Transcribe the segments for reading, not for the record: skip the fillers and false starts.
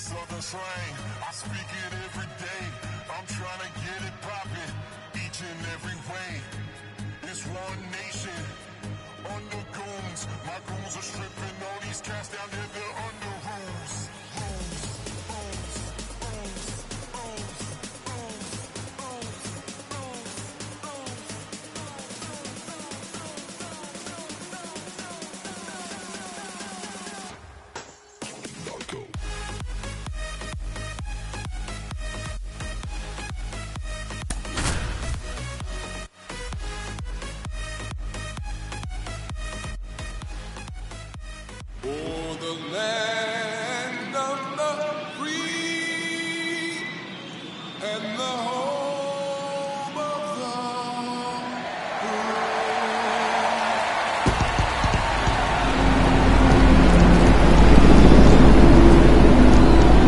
Southern slang, I speak it every day. I'm trying to get it poppin' each and every way. It's one nation under goons. My goons are stripping all these cats down there. They're under rules. For the land of the free and the home of the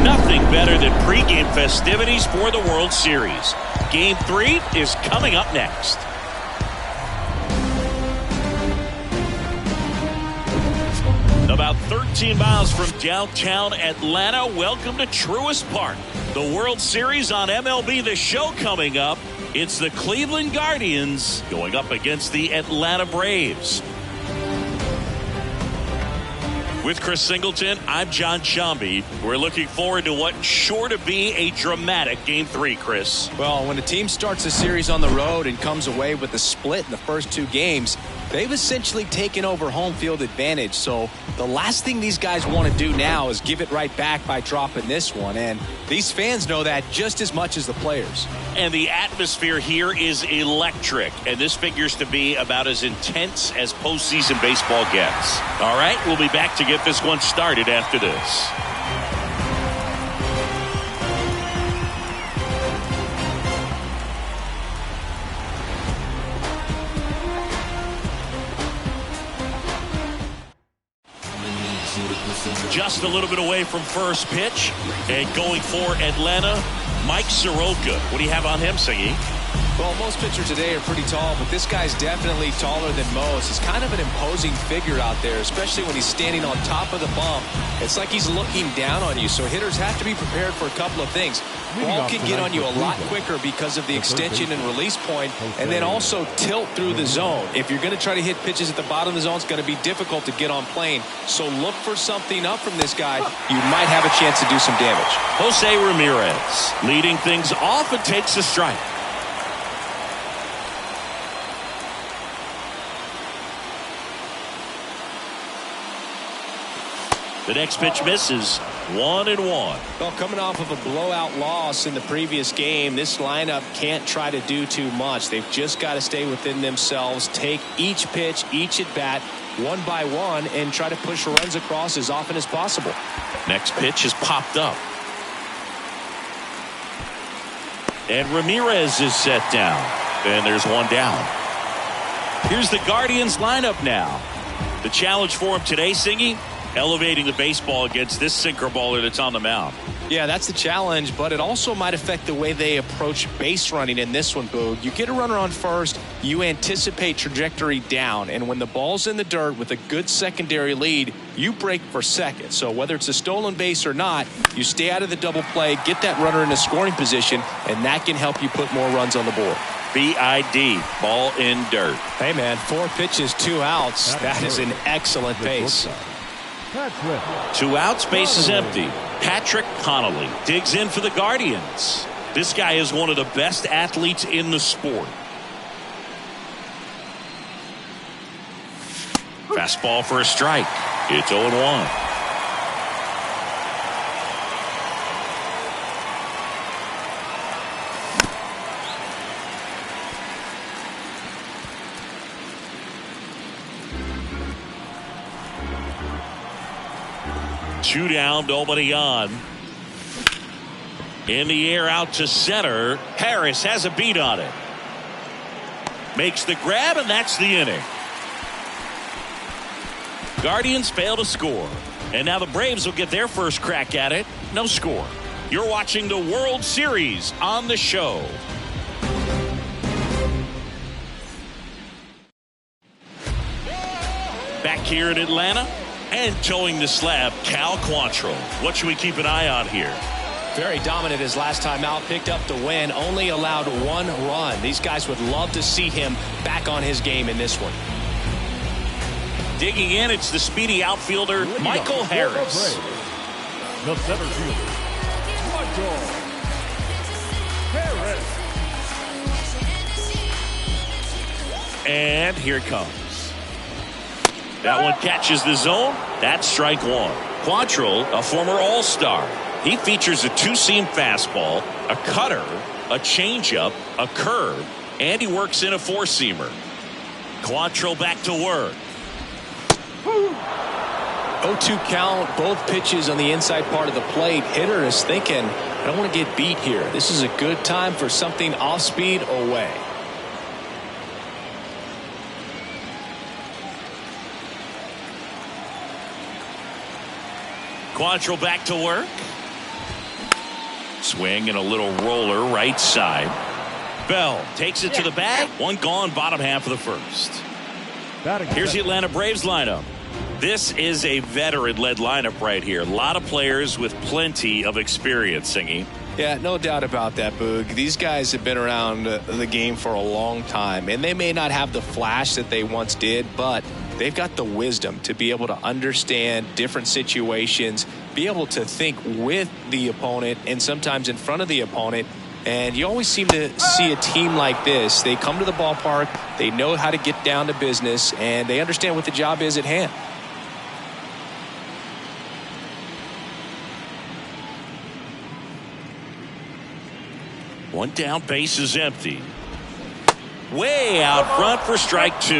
Nothing better than pregame festivities for the World Series. Game 3 is coming up next. About 13 miles from downtown Atlanta, welcome to Truist Park. The World Series on MLB The Show coming up. It's the Cleveland Guardians going up against the Atlanta Braves. With Chris Singleton, I'm John Shambi. We're looking forward to what's sure to be a dramatic Game 3, Chris. Well, when a team starts a series on the road and comes away with a split in the first 2 games, they've essentially taken over home field advantage. So the last thing these guys want to do now is give it right back by dropping this one. And these fans know that just as much as the players. And the atmosphere here is electric. And this figures to be about as intense as postseason baseball gets. All right, we'll be back to get this one started after this. Just a little bit away from first pitch. And going for Atlanta, Mike Soroka. What do you have on him, Singy? Well, most pitchers today are pretty tall, but this guy's definitely taller than most. He's kind of an imposing figure out there, especially when he's standing on top of the bump. It's like he's looking down on you, so hitters have to be prepared for a couple of things. Ball can get on you a lot quicker because of the extension and release point, and then also tilt through the zone. If you're going to try to hit pitches at the bottom of the zone, it's going to be difficult to get on plane. So look for something up from this guy. You might have a chance to do some damage. Jose Ramirez leading things off and takes a strike. The next pitch misses. 1-1. Well, coming off of a blowout loss in the previous game, this lineup can't try to do too much. They've just got to stay within themselves, take each pitch, each at bat, one by one, and try to push runs across as often as possible. Next pitch is popped up. And Ramirez is set down. And there's one down. Here's the Guardians lineup now. The challenge for him today, Singy, elevating the baseball against this sinker baller that's on the mound. Yeah, that's the challenge, but it also might affect the way they approach base running in this one, Boog. You get a runner on first, you anticipate trajectory down, and when the ball's in the dirt with a good secondary lead, you break for second. So whether it's a stolen base or not, you stay out of the double play, get that runner in a scoring position, and that can help you put more runs on the board. BID, ball in dirt. Hey, man, 4 pitches, 2 outs. That is an excellent pace. 2 outs, base is empty. Patrick Connolly digs in for the Guardians. This guy is one of the best athletes in the sport. Fastball for a strike. It's 0-1. Two down, nobody on. In the air out to center. Harris has a beat on it. Makes the grab, and that's the inning. Guardians fail to score. And now the Braves will get their first crack at it. No score. You're watching the World Series on the show. Back here in Atlanta, And towing the slab, Cal Quantrill. What should we keep an eye on here? Very dominant his last time out, picked up the win, only allowed 1 run. These guys would love to see him back on his game in this one. Digging in, it's the speedy outfielder, Michael Harris. The center fielder, Michael Harris. And here it comes. That one catches the zone. That's strike 1. Quantrill, a former All-Star. He features a 2-seam fastball, a cutter, a changeup, a curve, and he works in a 4-seamer. Quantrill back to work. 0-2 count, both pitches on the inside part of the plate. Hitter is thinking, I don't want to get beat here. This is a good time for something off speed away. Quantrill back to work. Swing and a little roller right side. Bell takes it to the bag. 1 gone, bottom half of the first. Here's the Atlanta Braves lineup. This is a veteran-led lineup right here. A lot of players with plenty of experience, Singy. Yeah, no doubt about that, Boog. These guys have been around the game for a long time, and they may not have the flash that they once did, but they've got the wisdom to be able to understand different situations, be able to think with the opponent and sometimes in front of the opponent. And you always seem to see a team like this. They come to the ballpark, they know how to get down to business, and they understand what the job is at hand. One down, base is empty. Way out front for strike 2.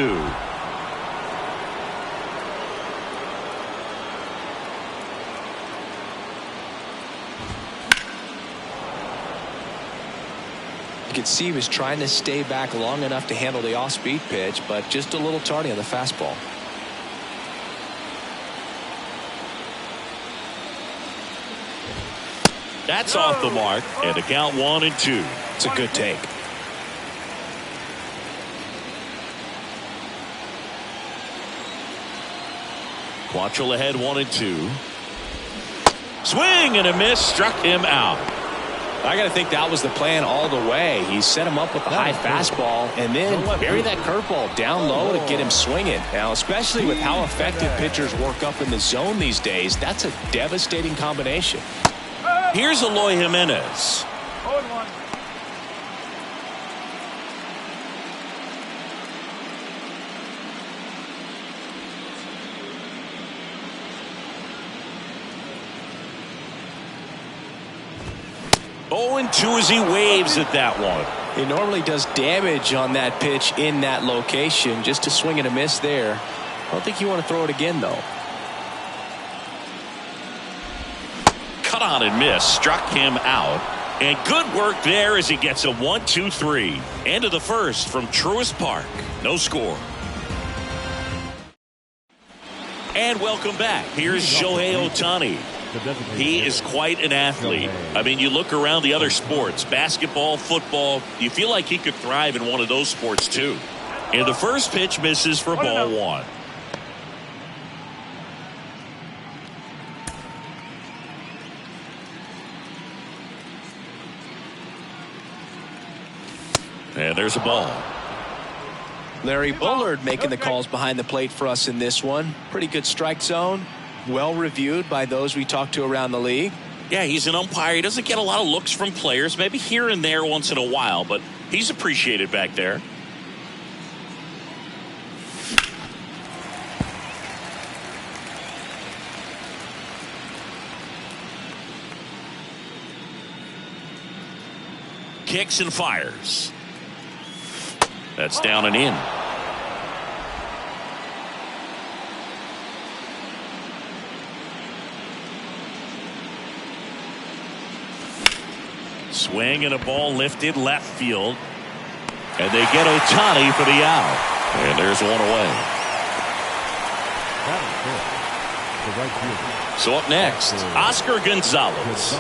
You could see he was trying to stay back long enough to handle the off-speed pitch, but just a little tardy on the fastball. That's off the mark, and the count 1-2. It's a good take. Quantrill ahead 1-2. Swing and a miss, struck him out. I got to think that was the plan all the way. He set him up with the high fastball and then bury that curveball down low to get him swinging. Now, especially with how effective pitchers work up in the zone these days, that's a devastating combination. Here's Eloy Jimenez. 0-1. As he waves at that one. He normally does damage on that pitch in that location. Just a swing and a miss there. I don't think you want to throw it again, though. Cut on and miss, struck him out. And good work there as he gets a 1-2-3. End of the first from Truist Park. No score. And welcome back. Here's Shohei Ohtani. He is quite an athlete. I mean, you look around the other sports, basketball, football, you feel like he could thrive in one of those sports too. And the first pitch misses for ball 1. And there's a ball. Larry Bullard making the calls behind the plate for us in this one. Pretty good strike zone. Well reviewed by those we talked to around the league. Yeah, he's an umpire. He doesn't get a lot of looks from players, maybe here and there once in a while, but he's appreciated back there. Kicks and fires. That's down and in. Swing and a ball lifted left field. And they get Ohtani for the out. And there's one away. So up next, Oscar Gonzalez.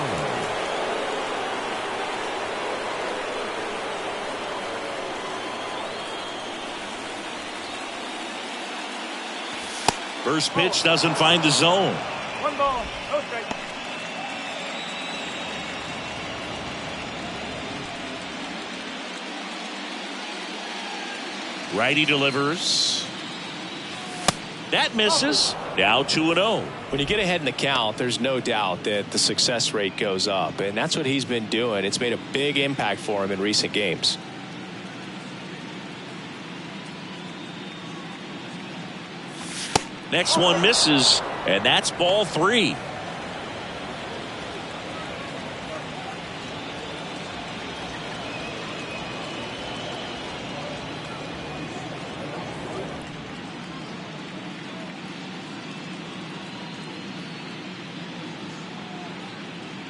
First pitch doesn't find the zone. 1 ball, no strike. Righty delivers. That misses. Now 2-0. When you get ahead in the count, there's no doubt that the success rate goes up, and that's what he's been doing. It's made a big impact for him in recent games. Next one misses, and that's ball 3.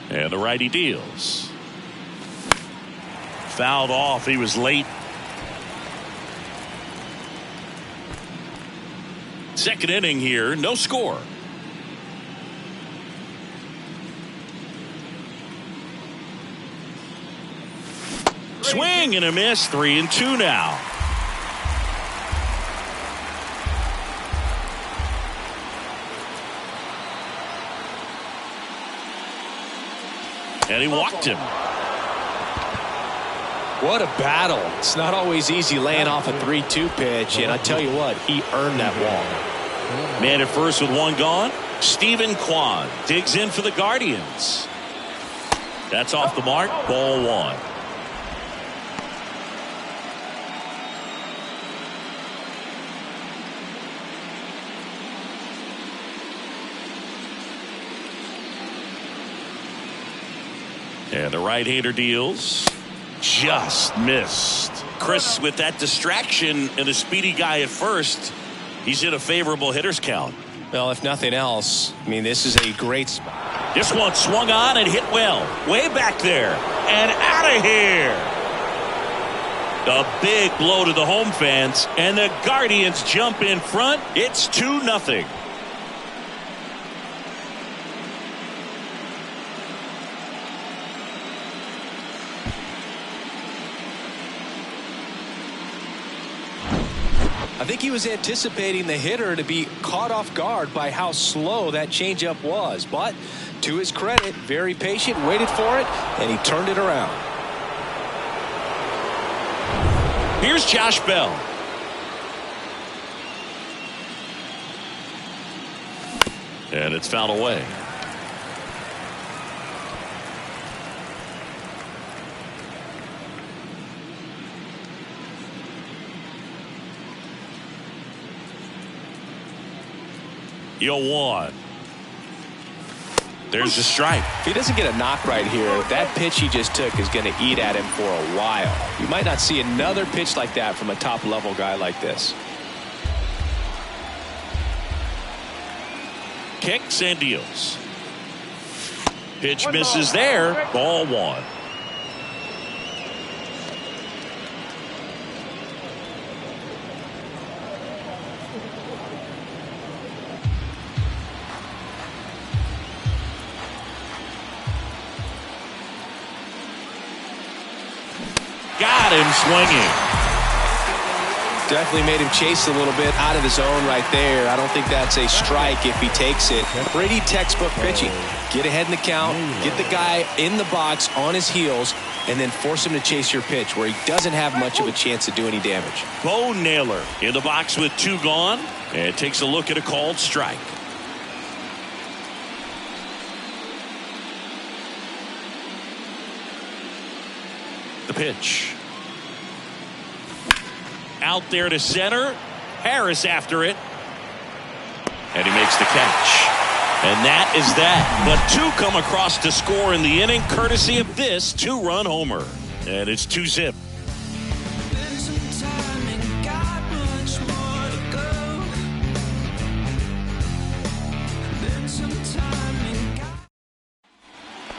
And the righty deals. Fouled off. He was late. Second inning here. No score. Swing and a miss. 3-2 now. And he walked him. What a battle. It's not always easy laying off a 3-2 pitch, and I tell you what, he earned that walk. Man at first with one gone. Stephen Kwan digs in for the Guardians. That's off the mark. Ball 1. And the right-hander deals. Just missed. Chris, with that distraction and a speedy guy at first, he's in a favorable hitter's count. Well, if nothing else, I mean, this is a great spot. This one swung on and hit well. Way back there. And out of here. A big blow to the home fans. And the Guardians jump in front. It's 2-0. I think he was anticipating the hitter to be caught off guard by how slow that changeup was. But to his credit, very patient, waited for it, and he turned it around. Here's Josh Bell. And it's fouled away. You'll one. There's a strike. If he doesn't get a knock right here, that pitch he just took is going to eat at him for a while. You might not see another pitch like that from a top-level guy like this. Kicks and deals. Pitch misses there. Ball 1. Got him swinging. Definitely made him chase a little bit out of his zone right there. I don't think that's a strike if he takes it. Pretty textbook pitching. Get ahead in the count, get the guy in the box on his heels, and then force him to chase your pitch where he doesn't have much of a chance to do any damage. Bo Naylor in the box with 2 gone and takes a look at a called strike. The pitch. Out there to center. Harris after it. And he makes the catch. And that is that. But 2 come across to score in the inning, courtesy of this 2-run homer. And it's 2-zip.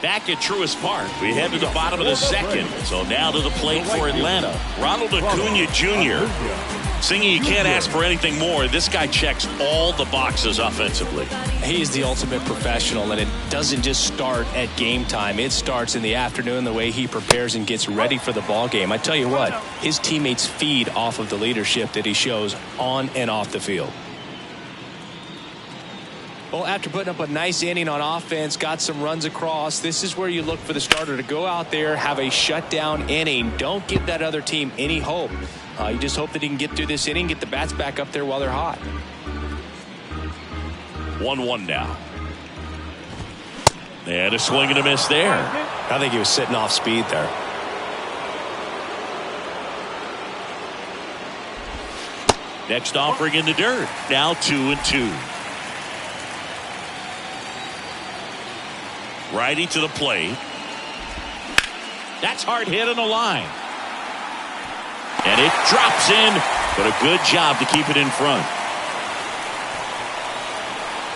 Back at Truist Park, we head to the bottom of the second. So now to the plate for Atlanta. Ronald Acuna Jr. Singy, you can't ask for anything more. This guy checks all the boxes offensively. He's the ultimate professional, and it doesn't just start at game time. It starts in the afternoon, the way he prepares and gets ready for the ball game. I tell you what, his teammates feed off of the leadership that he shows on and off the field. Well, after putting up a nice inning on offense, got some runs across, this is where you look for the starter to go out there, have a shutdown inning. Don't give that other team any hope. You just hope that he can get through this inning, get the bats back up there while they're hot. 1-1 now. And a swing and a miss there. I think he was sitting off speed there. Next offering in the dirt. Now 2-2. Righty to the plate. That's hard hit on the line. And it drops in, but a good job to keep it in front.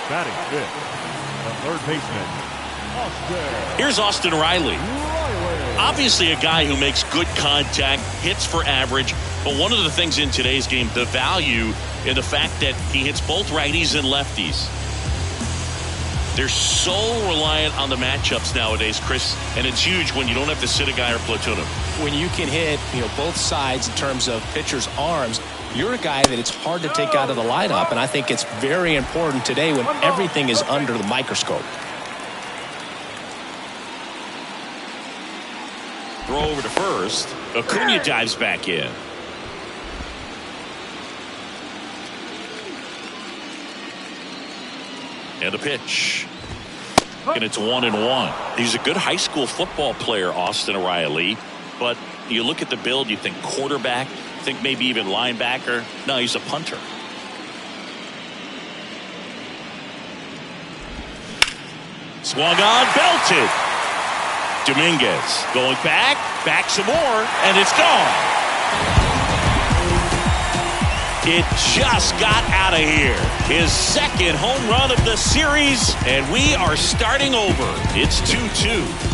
Batting fifth, the third baseman, Austin. Here's Austin Riley. Obviously a guy who makes good contact, hits for average, but one of the things in today's game, the value in the fact that he hits both righties and lefties. They're so reliant on the matchups nowadays, Chris, and it's huge when you don't have to sit a guy or platoon him. When you can hit, both sides in terms of pitchers' arms, you're a guy that it's hard to take out of the lineup, and I think it's very important today when everything is under the microscope. Throw over to first. Acuna dives back in. And the pitch. And it's 1-1. He's a good high school football player, Austin Riley. But you look at the build, you think quarterback, think maybe even linebacker. No, he's a punter. Swung on, belted. Dominguez going back some more, and it's gone. It just got out of here. His second home run of the series, and we are starting over. It's 2-2.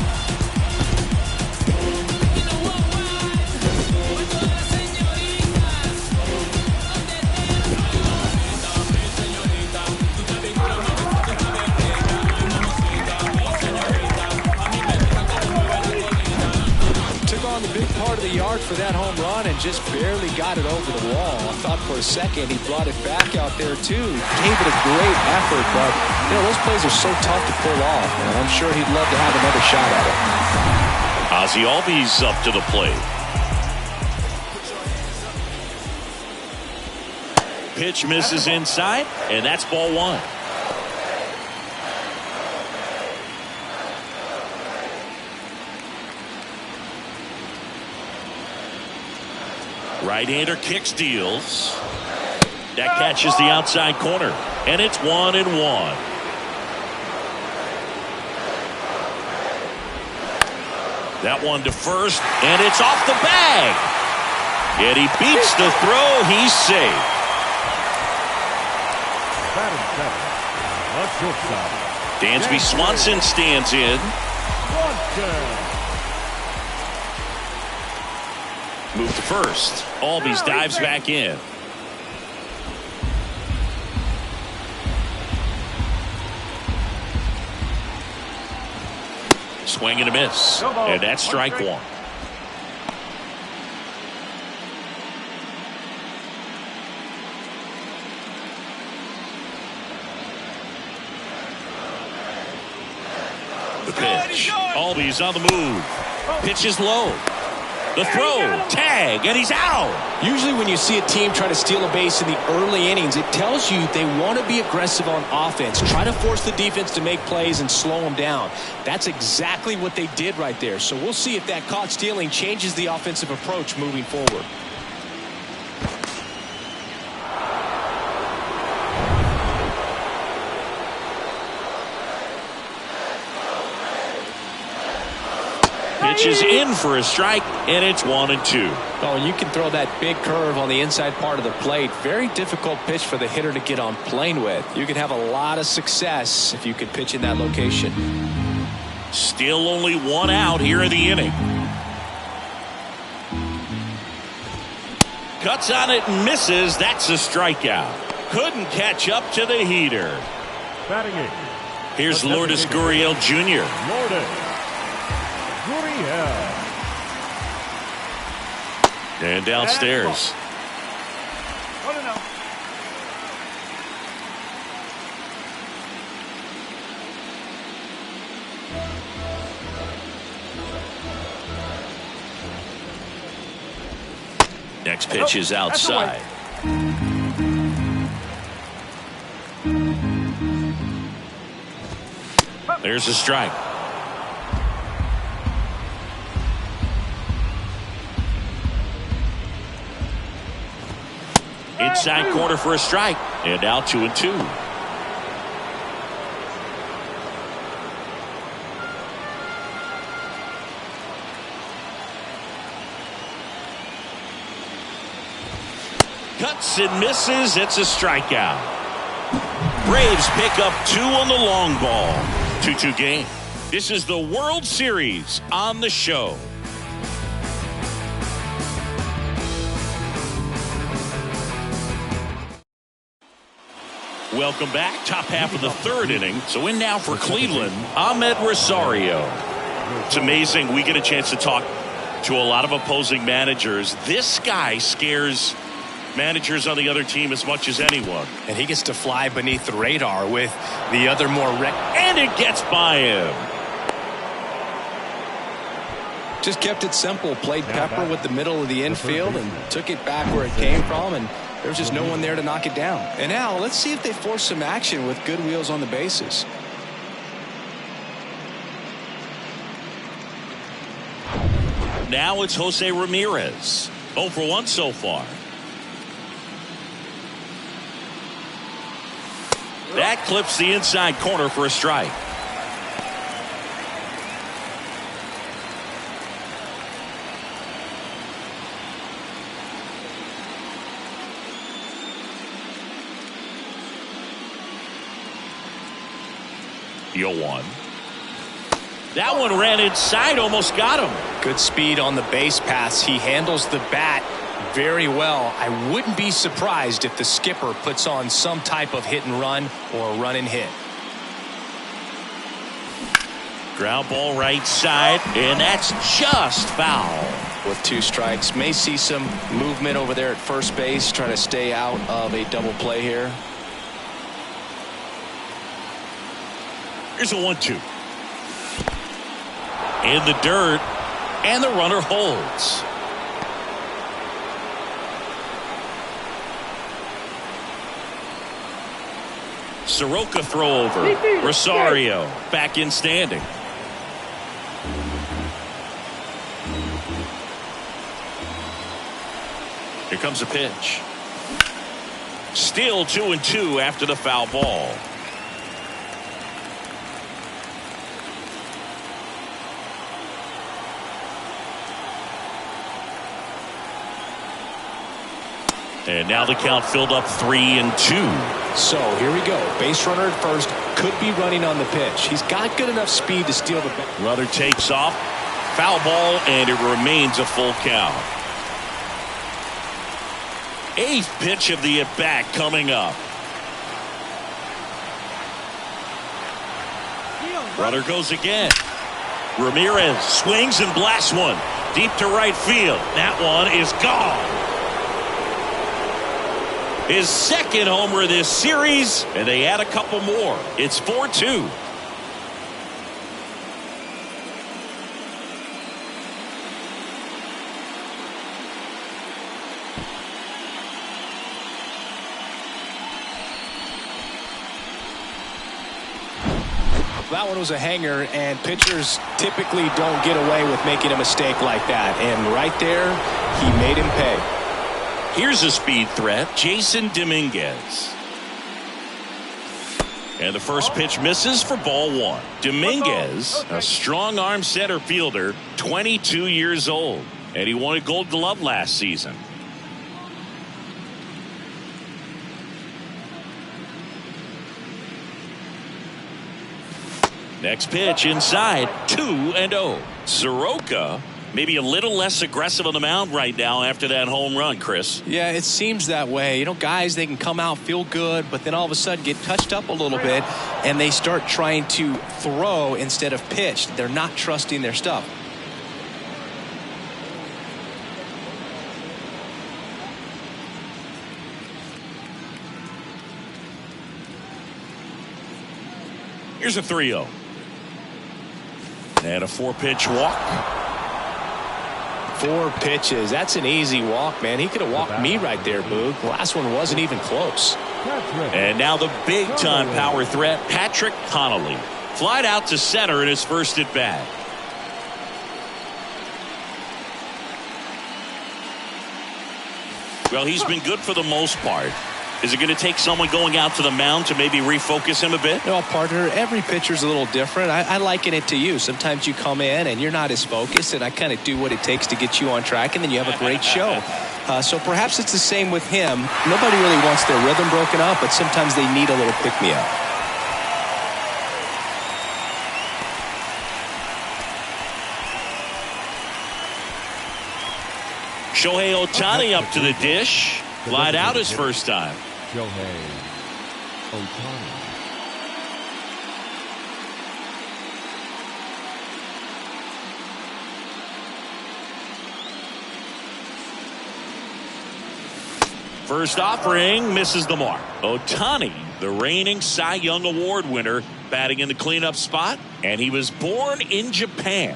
Yard for that home run and just barely got it over the wall. I thought for a second he brought it back out there too. Gave it a great effort, but those plays are so tough to pull off, and I'm sure he'd love to have another shot at it. Ozzie Albies up to the plate. Pitch misses inside, and that's ball one. Right-hander kicks, deals. That catches the outside corner, and it's 1-1. That one to first, and it's off the bag. Yet he beats the throw. He's safe. Dansby Swanson stands in. Move to first. Albies dives back in. Swing and a miss. And that's strike one. The pitch. Albies on the move. Pitch is low. The throw, tag, and he's out. Usually when you see a team try to steal a base in the early innings, it tells you they want to be aggressive on offense. Try to force the defense to make plays and slow them down. That's exactly what they did right there. So we'll see if that caught stealing changes the offensive approach moving forward. Pitch is in for a strike, and it's 1-2. Oh, and you can throw that big curve on the inside part of the plate. Very difficult pitch for the hitter to get on plane with. You can have a lot of success if you can pitch in that location. Still only one out here in the inning. Cuts on it and misses. That's a strikeout. Couldn't catch up to the heater. Batting eight. Here's Lourdes Gurriel Jr. Lourdes Gurriel. And downstairs. Next pitch is outside. There's a strike. Inside corner for a strike. And now 2-2. Cuts and misses. It's a strikeout. Braves pick up 2 on the long ball. 2-2 game. This is the World Series on the show. Welcome back. Top half of the 3rd inning. So in now for Cleveland, Ahmed Rosario. It's amazing. We get a chance to talk to a lot of opposing managers. This guy scares managers on the other team as much as anyone. And he gets to fly beneath the radar with the other more and it gets by him. Just kept it simple. Played pepper with the middle of the infield and took it back where it came from, and there's just no one there to knock it down. And now let's see if they force some action with good wheels on the bases. Now it's Jose Ramirez. 0 for 1 so far. That clips the inside corner for a strike. One. That one ran inside, almost got him. Good speed on the base paths. He handles the bat very well. I wouldn't be surprised if the skipper puts on some type of hit and run or run and hit. Ground ball right side, and that's just foul. With 2 strikes, may see some movement over there at first base, trying to stay out of a double play here. Here's a 1-2. In the dirt, and the runner holds. Soroka throw over. Rosario back in standing. Here comes a pitch. Still 2-2 after the foul ball. And now the count filled up 3-2. So here we go. Base runner at first, could be running on the pitch. He's got good enough speed to steal the bat. Runner takes off. Foul ball, and it remains a full count. 8th pitch of the at-bat coming up. Runner goes again. Ramirez swings and blasts one deep to right field. That one is gone. His 2nd homer this series, and they add a couple more. It's 4-2. That one was a hanger, and pitchers typically don't get away with making a mistake like that. And right there, he made him pay. Here's a speed threat, Jason Dominguez. And the first pitch misses for ball 1. Dominguez, a strong arm center fielder, 22 years old. And he won a Gold Glove last season. Next pitch inside, 2-0. Soroka maybe a little less aggressive on the mound right now after that home run, Chris. Yeah, it seems that way. You know, guys, they can come out, feel good, but then all of a sudden get touched up a little bit, and they start trying to throw instead of pitch. They're not trusting their stuff. Here's a 3-0. And a 4-pitch walk. 4 pitches. That's an easy walk, man. He could have walked me right there, Boog. The last one wasn't even close. And now the big-time power threat, Patrick Connolly. Flied out to center in his first at-bat. Well, he's been good for the most part. Is it going to take someone going out to the mound to maybe refocus him a bit? No, partner, every pitcher's a little different. I liken it to you. Sometimes you come in and you're not as focused, and I kind of do what it takes to get you on track, and then you have a great show. So perhaps it's the same with him. Nobody really wants their rhythm broken up, but sometimes they need a little pick-me-up. Shohei Ohtani up to the dish. Lied out his first time. Shohei Ohtani. First offering misses the mark. Ohtani, the reigning Cy Young Award winner, batting in the cleanup spot, and he was born in Japan.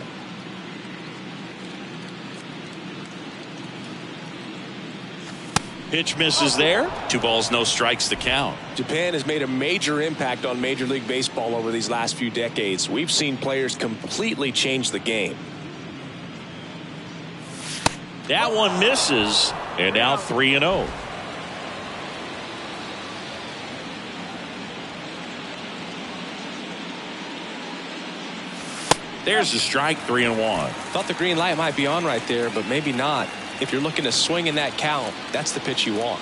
Pitch misses there. 2 balls, no strikes to count. Japan has made a major impact on Major League Baseball over these last few decades. We've seen players completely change the game. That one misses, and now 3-0. There's the strike, 3-1. Thought the green light might be on right there, but maybe not. If you're looking to swing in that count, that's the pitch you want.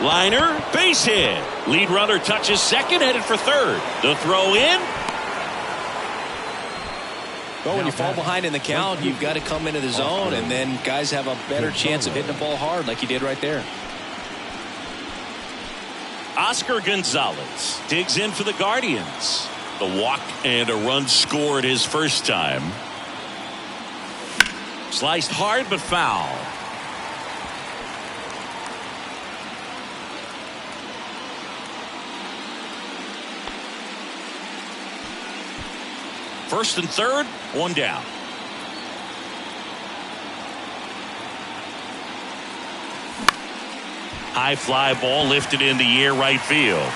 Liner, base hit. Lead runner touches second, headed for third. The throw in. Well, when you fall behind in the count, you've got to come into the zone, and then guys have a better chance of hitting the ball hard like you did right there. Oscar Gonzalez digs in for the Guardians. The walk and a run scored his first time. Sliced hard but foul. First and third, one down. High fly ball lifted in the air, right field.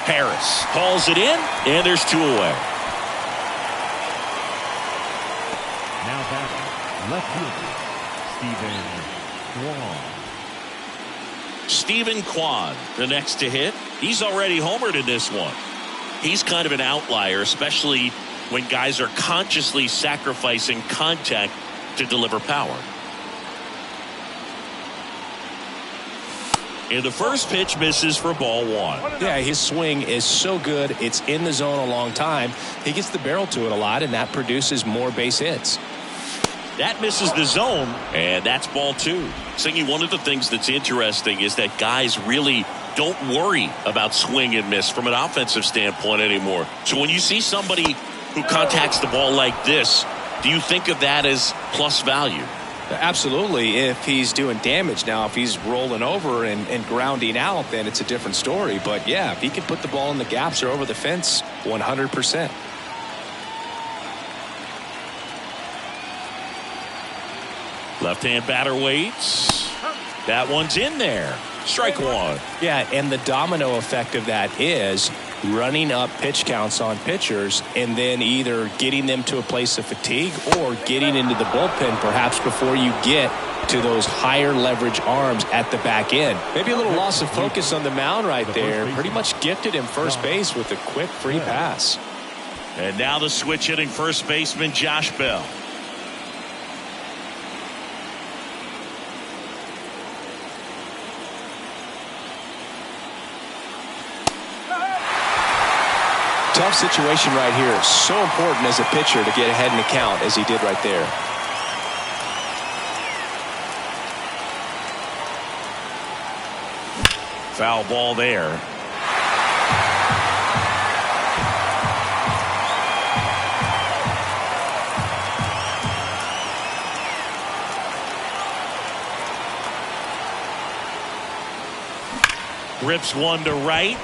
Harris hauls it in, and there's 2 away. Now batting, left fielder, Stephen Kwan, the next to hit. He's already homered in this one. He's kind of an outlier, especially when guys are consciously sacrificing contact to deliver power. And the first pitch misses for ball 1. Yeah, his swing is so good. It's in the zone a long time. He gets the barrel to it a lot, and that produces more base hits. That misses the zone, and that's ball 2. Singy, one of the things that's interesting is that guys really don't worry about swing and miss from an offensive standpoint anymore. So when you see somebody who contacts the ball like this, do you think of that as plus value? Absolutely, if he's doing damage. Now, if he's rolling over and grounding out, then it's a different story. But, yeah, if he can put the ball in the gaps or over the fence, 100%. Left-hand batter waits. That one's in there. Strike 1. Yeah, and the domino effect of that is running up pitch counts on pitchers and then either getting them to a place of fatigue or getting into the bullpen perhaps before you get to those higher leverage arms at the back end. Maybe a little loss of focus on the mound right there. Pretty much gifted him first base with a quick free pass. And now the switch hitting first baseman Josh Bell. Tough situation right here. So important as a pitcher to get ahead in the count as he did right there. Foul ball there. Rips one to right.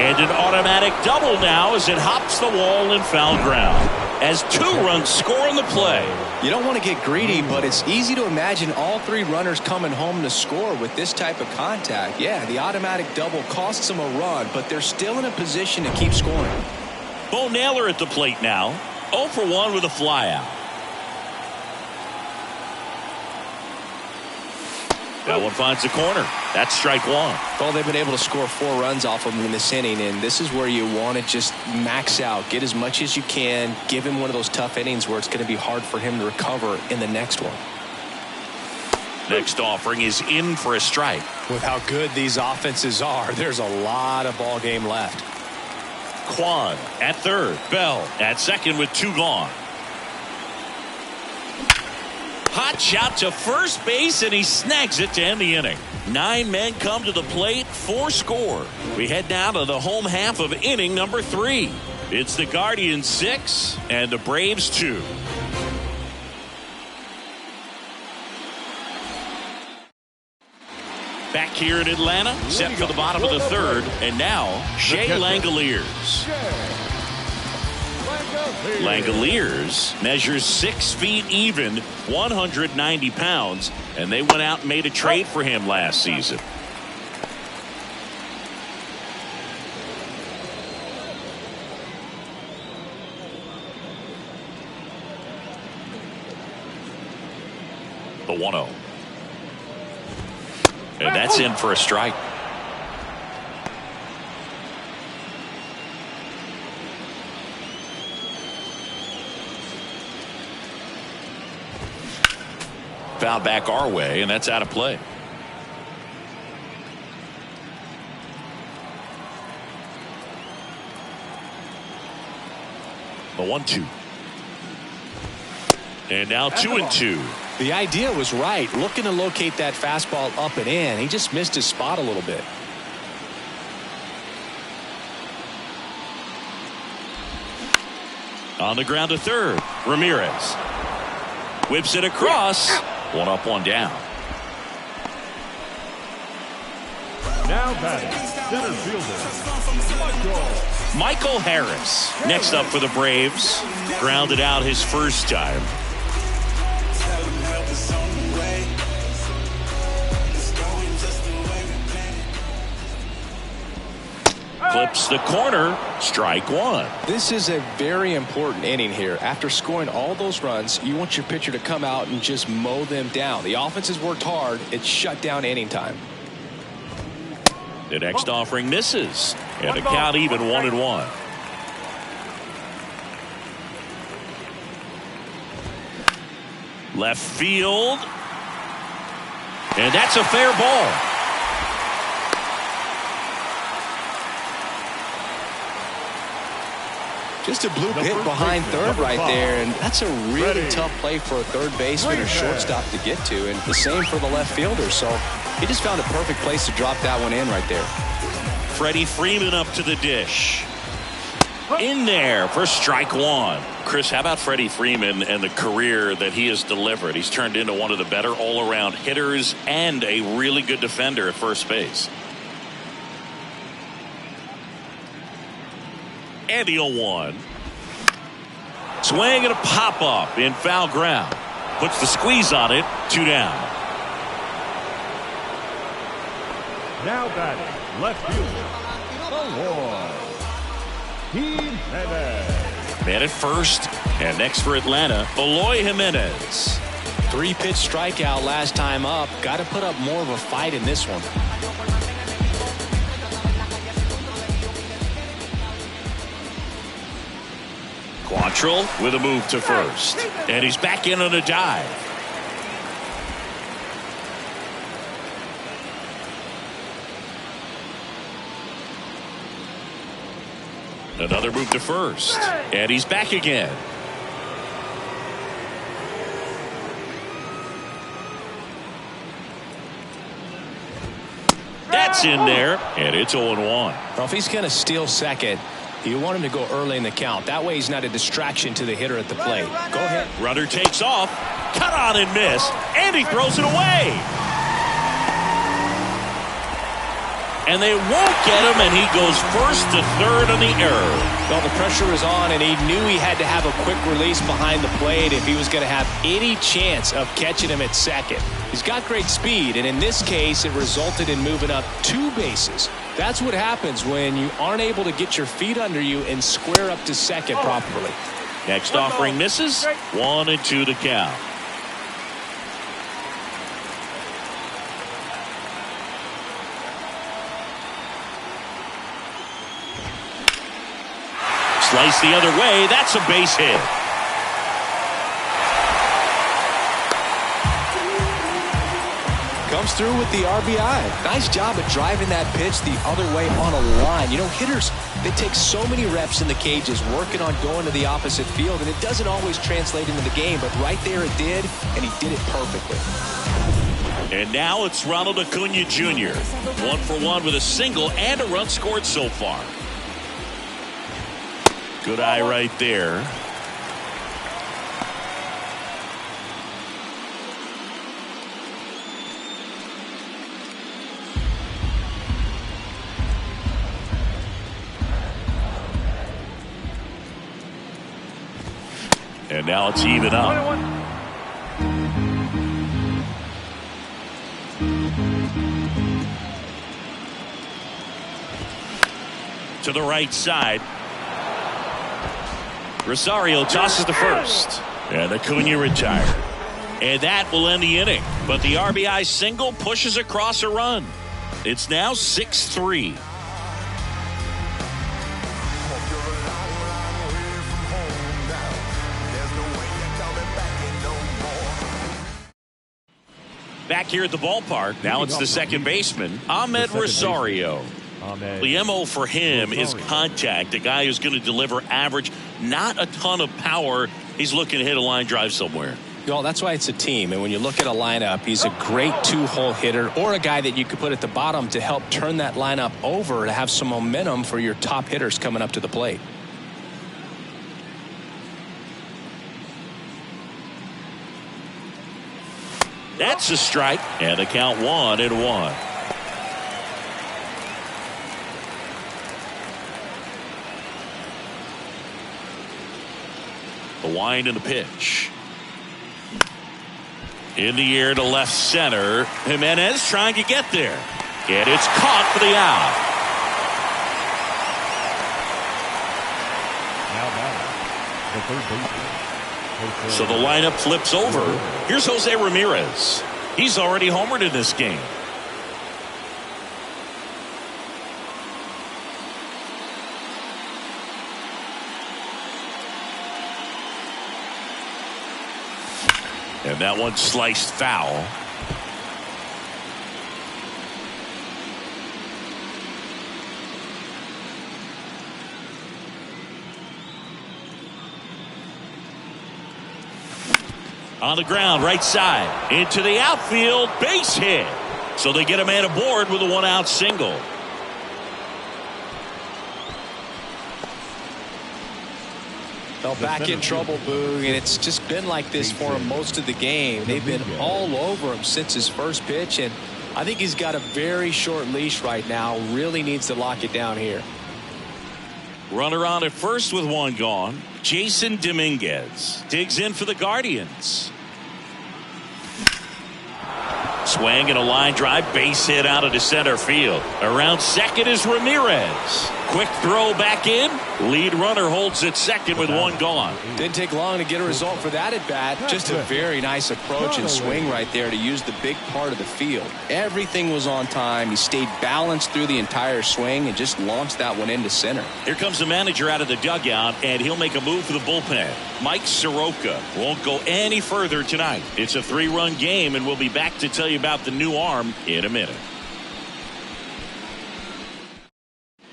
And an automatic double now as it hops the wall in foul ground. As 2 runs score in the play. You don't want to get greedy, but it's easy to imagine all 3 runners coming home to score with this type of contact. Yeah, the automatic double costs them a run, but they're still in a position to keep scoring. Bo Naylor at the plate now. 0 for 1 with a flyout. That one finds the corner. That's strike 1. Well, they've been able to score 4 runs off of him in this inning, and this is where you want to just max out, get as much as you can, give him one of those tough innings where it's going to be hard for him to recover in the next one. Next offering is in for a strike. With how good these offenses are, there's a lot of ball game left. Kwan at third. Bell at second with 2 gone. Hot shot to first base, and he snags it to end the inning. 9 men come to the plate, 4 score. We head down to the home half of inning number 3. It's the Guardians 6 and the Braves 2. Back here in Atlanta, set for the bottom of the 3rd, and now Shea Langoliers. Langoliers measures 6 feet even, 190 pounds, and they went out and made a trade for him last season. The 1-0. And that's in for a strike. Foul back our way, and that's out of play. The 1-2. And now 2-2. The idea was right, looking to locate that fastball up and in. He just missed his spot a little bit. On the ground to third, Ramirez whips it across. 1 up, 1 down. Now batting, center fielder, Michael Harris next up for the Braves. Grounded out his first time. Clips the corner, strike 1. This is a very important inning here. After scoring all those runs, you want your pitcher to come out and just mow them down. The offense has worked hard. It's shut down inning time. The next offering misses, and the count even 1-1. Left field, and that's a fair ball. Just a bloop hit behind third right there, and that's a really tough play for a third baseman or shortstop to get to, and the same for the left fielder. So he just found a perfect place to drop that one in right there. Freddie Freeman up to the dish. In there for strike 1. Chris, how about Freddie Freeman and the career that he has delivered? He's turned into one of the better all-around hitters and a really good defender at first base. And the 0-1. Swing and a pop-up in foul ground. Puts the squeeze on it. 2 down. now batting, left fielder, Eloy Jimenez. Man at first, and next for Atlanta, Eloy Jimenez. 3-pitch strikeout last time up. Got to put up more of a fight in this one. Quantrill with a move to first, and he's back in on a dive. Another move to first, and he's back again. That's in there, and it's 0-1. Well, if he's going to steal second, you want him to go early in the count. That way he's not a distraction to the hitter at the plate. Go ahead. Runner takes off, cut on and miss, and he throws it away. and they won't get him, and he goes first to third on the error. Well, the pressure was on, and he knew he had to have a quick release behind the plate if he was going to have any chance of catching him at second. He's got great speed, and in this case, it resulted in moving up 2 bases. That's what happens when you aren't able to get your feet under you and square up to second properly. Next offering misses. 1-2 to count. Slice the other way. That's a base hit. Comes through with the RBI. Nice job at driving that pitch the other way on a line. You know, hitters, they take so many reps in the cages working on going to the opposite field, and it doesn't always translate into the game, but right there it did, and he did it perfectly. And now it's Ronald Acuna Jr. 1 for 1 with a single and a run scored so far. Good eye right there. And now it's even up. To the right side. Rosario tosses to first. And Acuna retired. And that will end the inning. But the RBI single pushes across a run. It's now 6-3. Back here at the ballpark, now it's the second baseman, Ahmed Rosario. The MO for him is contact, a guy who's going to deliver average, not a ton of power. He's looking to hit a line drive somewhere. Well, that's why it's a team. And when you look at a lineup, he's a great 2-hole hitter or a guy that you could put at the bottom to help turn that lineup over to have some momentum for your top hitters coming up to the plate. That's a strike, and the count 1-1. The wind and the pitch. In the air to left center. Jimenez trying to get there. And it's caught for the out. Now batting, the third baseman. So the lineup flips over. Here's Jose Ramirez. He's already homered in this game. And that one sliced foul. On the ground, right side, into the outfield, base hit. So they get a man aboard with a 1-out single. Fell back in trouble, Boog, and it's just been like this for him most of the game. They've been all over him since his first pitch, and I think he's got a very short leash right now. Really needs to lock it down here. Runner on at first with one gone. Jason Dominguez digs in for the Guardians. Swing and a line drive, base hit out into center field. Around second is Ramirez. Quick throw back in. Lead runner holds at second with one gone. Didn't take long to get a result for that at bat. Just a very nice approach and swing right there to use the big part of the field. Everything was on time. He stayed balanced through the entire swing and just launched that one into center. Here comes the manager out of the dugout, and he'll make a move for the bullpen. Mike Soroka won't go any further tonight. It's a 3-run game, and we'll be back to tell you about the new arm in a minute.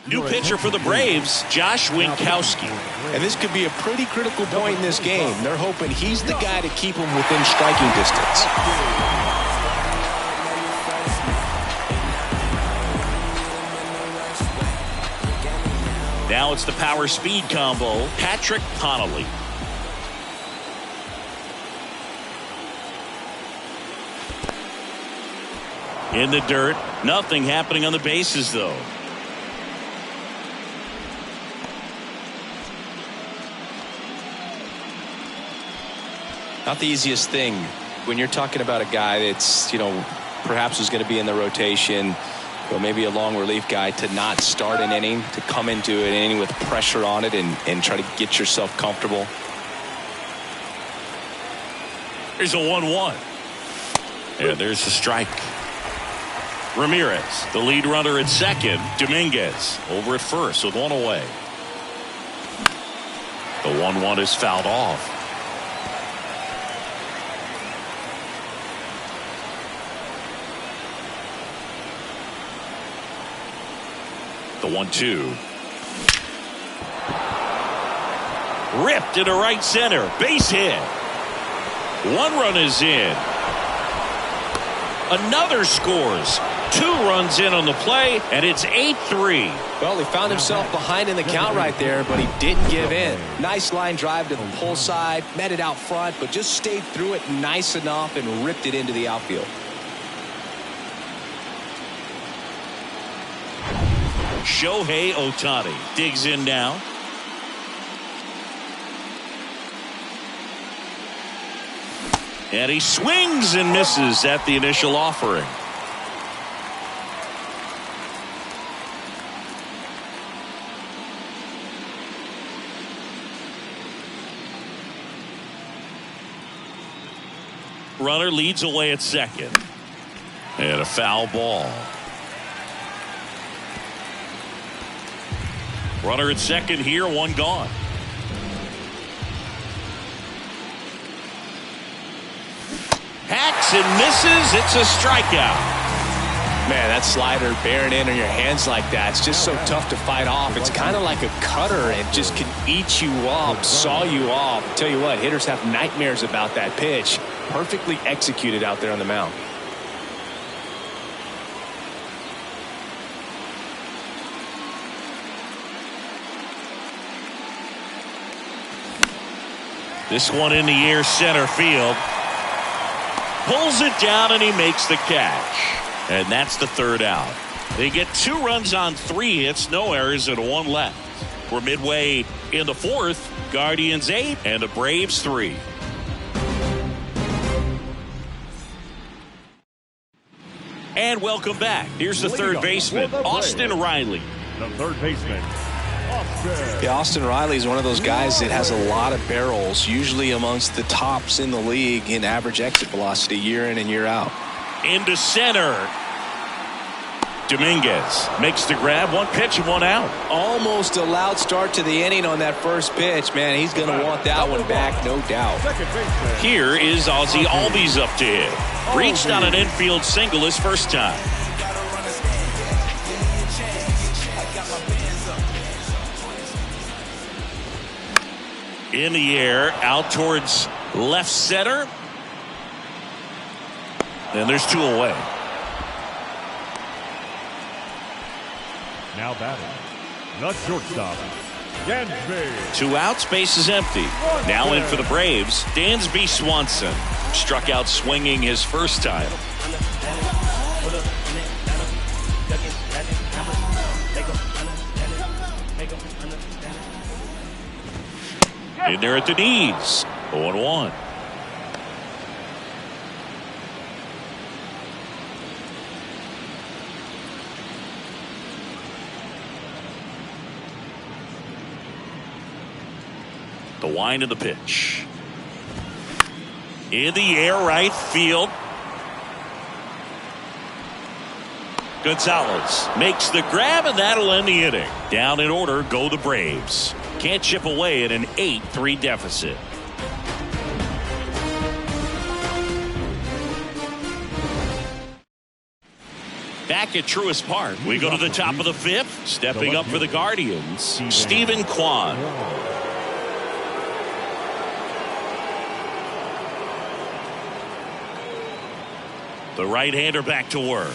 New pitcher for the Braves, Josh Winkowski. And this could be a pretty critical point in this game. They're hoping he's the guy to keep them within striking distance. Now it's the power speed combo, Patrick Connolly. In the dirt. Nothing happening on the bases, though. Not the easiest thing when you're talking about a guy that's, perhaps was going to be in the rotation, or maybe a long relief guy, to not start an inning, to come into an inning with pressure on it and try to get yourself comfortable. Here's a 1-1. And there's the strike. Ramirez, the lead runner at second. Dominguez over at first with one away. The 1-1 is fouled off. The 1-2. Ripped into right center. Base hit. One run is in. Another scores. 2 runs in on the play, and it's 8-3. Well, he found himself behind in the count right there, but he didn't give in. Nice line drive to the pull side, met it out front, but just stayed through it nice enough and ripped it into the outfield. Shohei Ohtani digs in now. And he swings and misses at the initial offering. Runner leads away at second. And a foul ball. Runner at second here, one gone. Hacks and misses. It's a strikeout. Man, that slider bearing in on your hands like that, it's just so tough to fight off. It's kind of like a cutter. It just can eat you up, saw you off. I'll tell you what, hitters have nightmares about that pitch. Perfectly executed out there on the mound. This one in the air, center field. Pulls it down and he makes the catch. And that's the third out. They get 2 runs on 3 hits, no errors, and 1 left. We're midway in the 4th. Guardians 8 and the Braves 3. And welcome back. Here's the third baseman, Austin Riley. The third baseman, Austin. Yeah, Austin Riley is one of those guys that has a lot of barrels, usually amongst the tops in the league in average exit velocity year in and year out. Into center. Dominguez makes the grab. 1 pitch and 1 out. Almost a loud start to the inning on that first pitch. Man, he's going to want that one back, no doubt. Here is Ozzie Albies up to hit. Reached on an infield single his first time. In the air, out towards left center. And there's 2 away. Now batting, the shortstop, Dansby. 2 outs, base is empty. Now in for the Braves, Dansby Swanson. Struck out swinging his first time. In there at the knees. 0-1. The wind of the pitch. In the air, right field. Gonzalez makes the grab, and that'll end the inning. Down in order go the Braves. Can't chip away at an 8-3 deficit. Back at Truist Park, we go to the top of the 5th. Stepping up for the Guardians, Stephen Kwan. The right-hander back to work.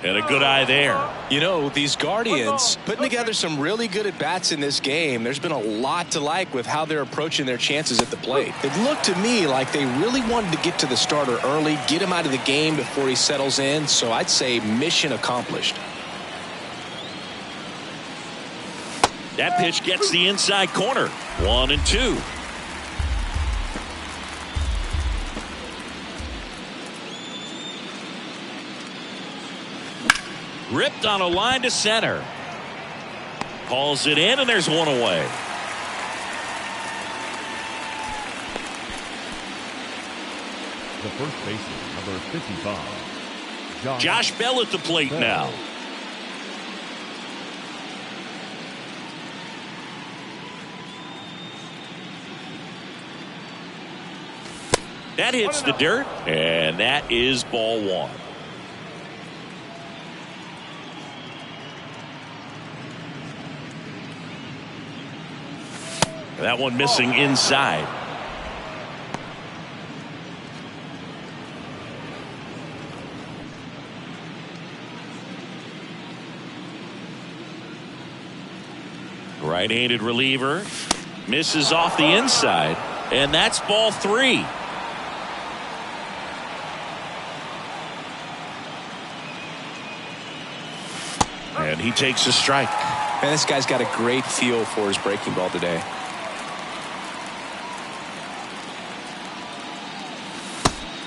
And a good eye there. You know, these Guardians putting together some really good at-bats in this game. There's been a lot to like with how they're approaching their chances at the plate. It looked to me like they really wanted to get to the starter early, get him out of the game before he settles in. So I'd say mission accomplished. That pitch gets the inside corner. 1-2. Ripped on a line to center. Calls it in, and there's one away. The first baseman, number 55. Josh Bell at the plate now. That hits the dirt, and that is ball one. That one missing inside. Right-handed reliever misses off the inside, and that's ball three. And he takes a strike. Man, this guy's got a great feel for his breaking ball today.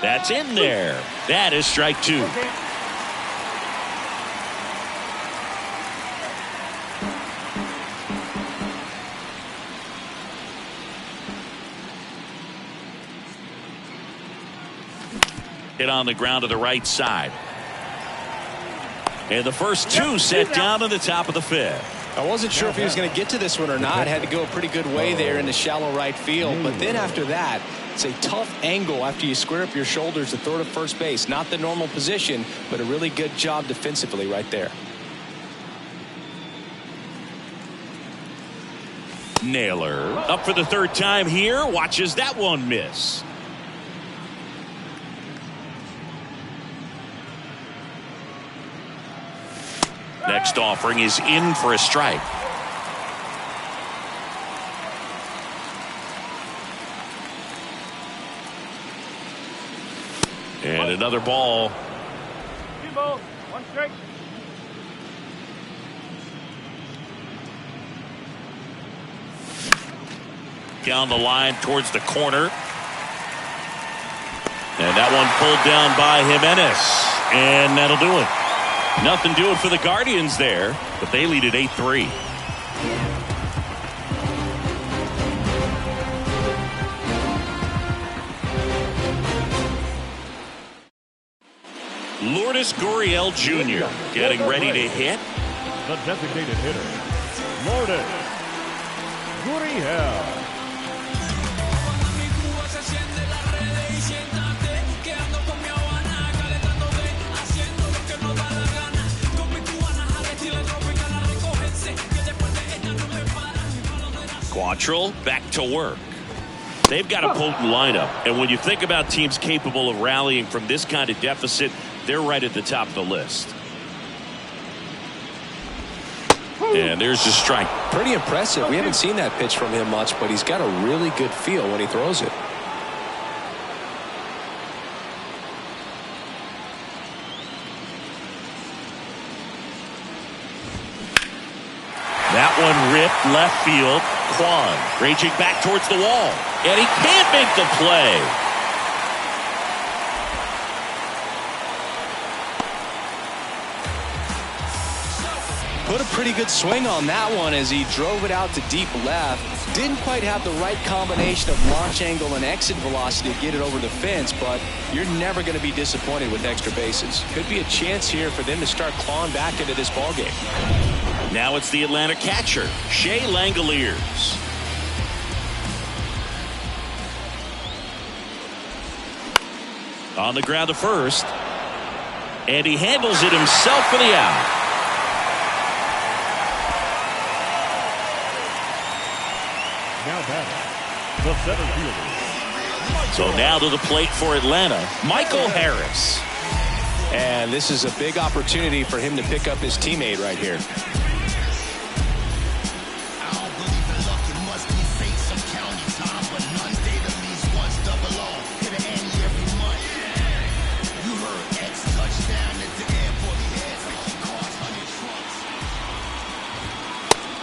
That's in there. That is strike two. Hit on the ground to the right side. And the first two set down on the top of the fifth. I wasn't sure if he was going to get to this one or not. Had to go a pretty good way there in the shallow right field. But then after that, it's a tough angle after you square up your shoulders to throw to first base. Not the normal position, but a really good job defensively right there. Naylor up for the third time here. Watches that one miss. Next offering is in for a strike. And another ball. 2 balls, 1 strike. Down the line towards the corner. And that one pulled down by Jimenez. And that'll do it. Nothing doing for the Guardians there, but they lead at 8-3. Lourdes Gurriel Jr. getting ready to hit. The designated hitter, Lourdes Gurriel. Quantrill back to work. They've got a potent lineup, and when you think about teams capable of rallying from this kind of deficit, they're right at the top of the list. And there's the strike. Pretty impressive. We haven't seen that pitch from him much, but he's got a really good feel when he throws it. That one ripped left field. Kwan raging back towards the wall, and he can't make the play. Put a pretty good swing on that one as he drove it out to deep left. Didn't quite have the right combination of launch angle and exit velocity to get it over the fence, but you're never going to be disappointed with extra bases. Could be a chance here for them to start clawing back into this ballgame. Now it's the Atlanta catcher, Shea Langoliers. On the ground to first, and he handles it himself for the out. Now batting, the center fielder. So now to the plate for Atlanta, Michael Harris. And this is a big opportunity for him to pick up his teammate right here.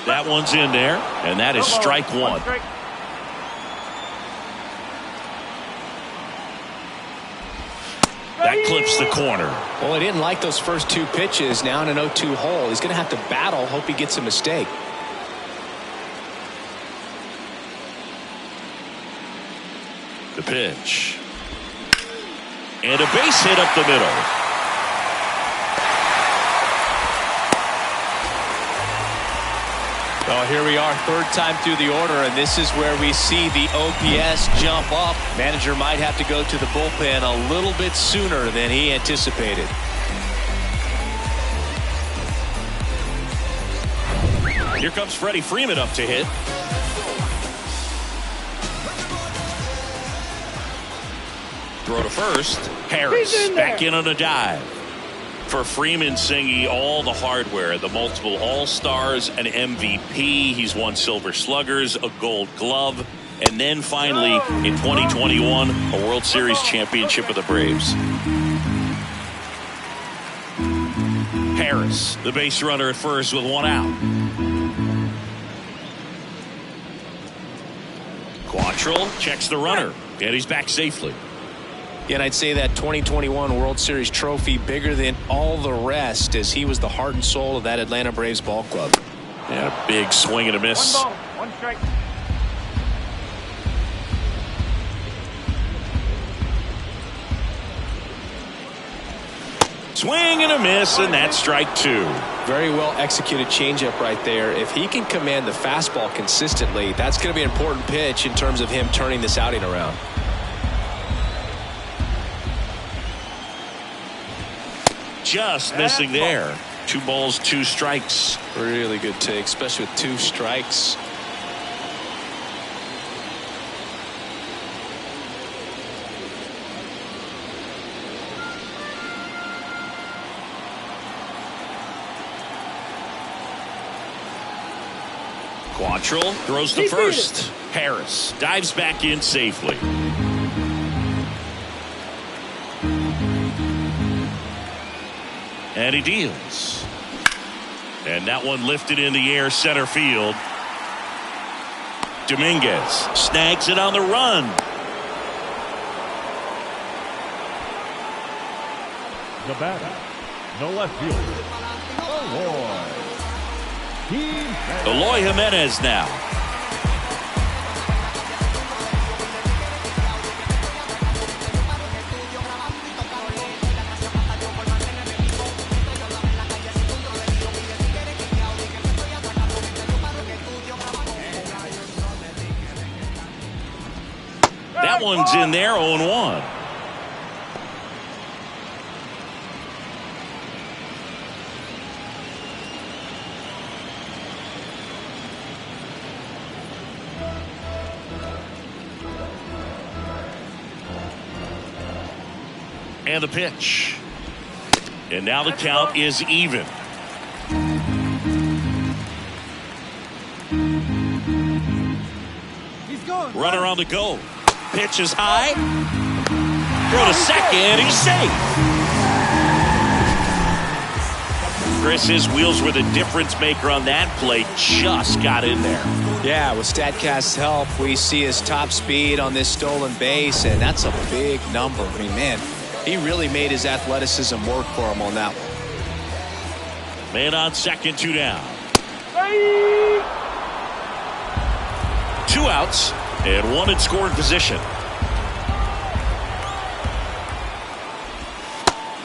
That one's in there, and that is strike one. That clips the corner. Well, he didn't like those first two pitches. Now in an 0-2 hole, he's going to have to battle. Hope he gets a mistake. The pitch. And a base hit up the middle. Well, here we are, third time through the order, and this is where we see the OPS jump up. Manager might have to go to the bullpen a little bit sooner than he anticipated. Here comes Freddie Freeman up to hit. Throw to first. Harris back in on a dive. For Freeman, Singy, all the hardware, the multiple All-Stars, an MVP. He's won Silver Sluggers, a Gold Glove, and then finally in 2021, a World Series championship with the Braves. Harris, the base runner at first with one out. Quantrill checks the runner, and he's back safely. And I'd say that 2021 World Series trophy bigger than all the rest, as he was the heart and soul of that Atlanta Braves ball club. Yeah, a big swing and a miss. 1 ball, 1 strike. Swing and a miss, and that's strike two. Very well executed changeup right there. If he can command the fastball consistently, that's going to be an important pitch in terms of him turning this outing around. Just missing there. 2 balls, 2 strikes. Really good take, especially with 2 strikes. Quantrill throws to first. Harris dives back in safely. And he deals. And that one lifted in the air center field. Dominguez snags it on the run. The batter, no left fielder, Eloy Jimenez now. That one's in there, 0-1. And the pitch. And now the count is even. Runner on the go. Pitch is high. Throw to second. He's safe. Chris, his wheels were the difference maker on that play. Just got in there. Yeah, with StatCast's help, we see his top speed on this stolen base, and that's a big number. I mean, man, he really made his athleticism work for him on that one. Man on second, 2 down. 2 outs. And 1 in scoring position.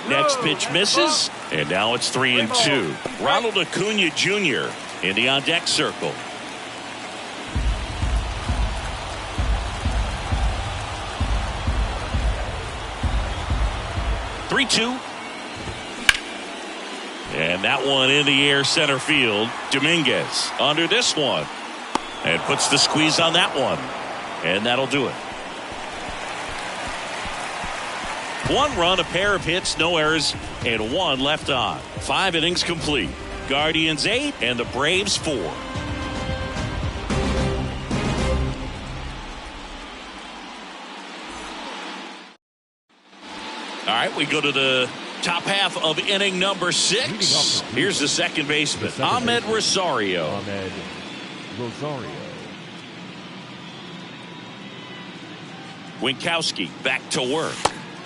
Next pitch misses. And now it's 3-2. Ronald Acuna Jr. in the on-deck circle. And that one in the air center field. Dominguez under this one. And puts the squeeze on that one. And that'll do it. 1 run, a pair of hits, no errors, and 1 left on. 5 innings complete. Guardians 8 and the Braves 4. All right, we go to the top half of inning number 6. Here's the second baseman, Ahmed Rosario. Ahmed Rosario. Winkowski back to work.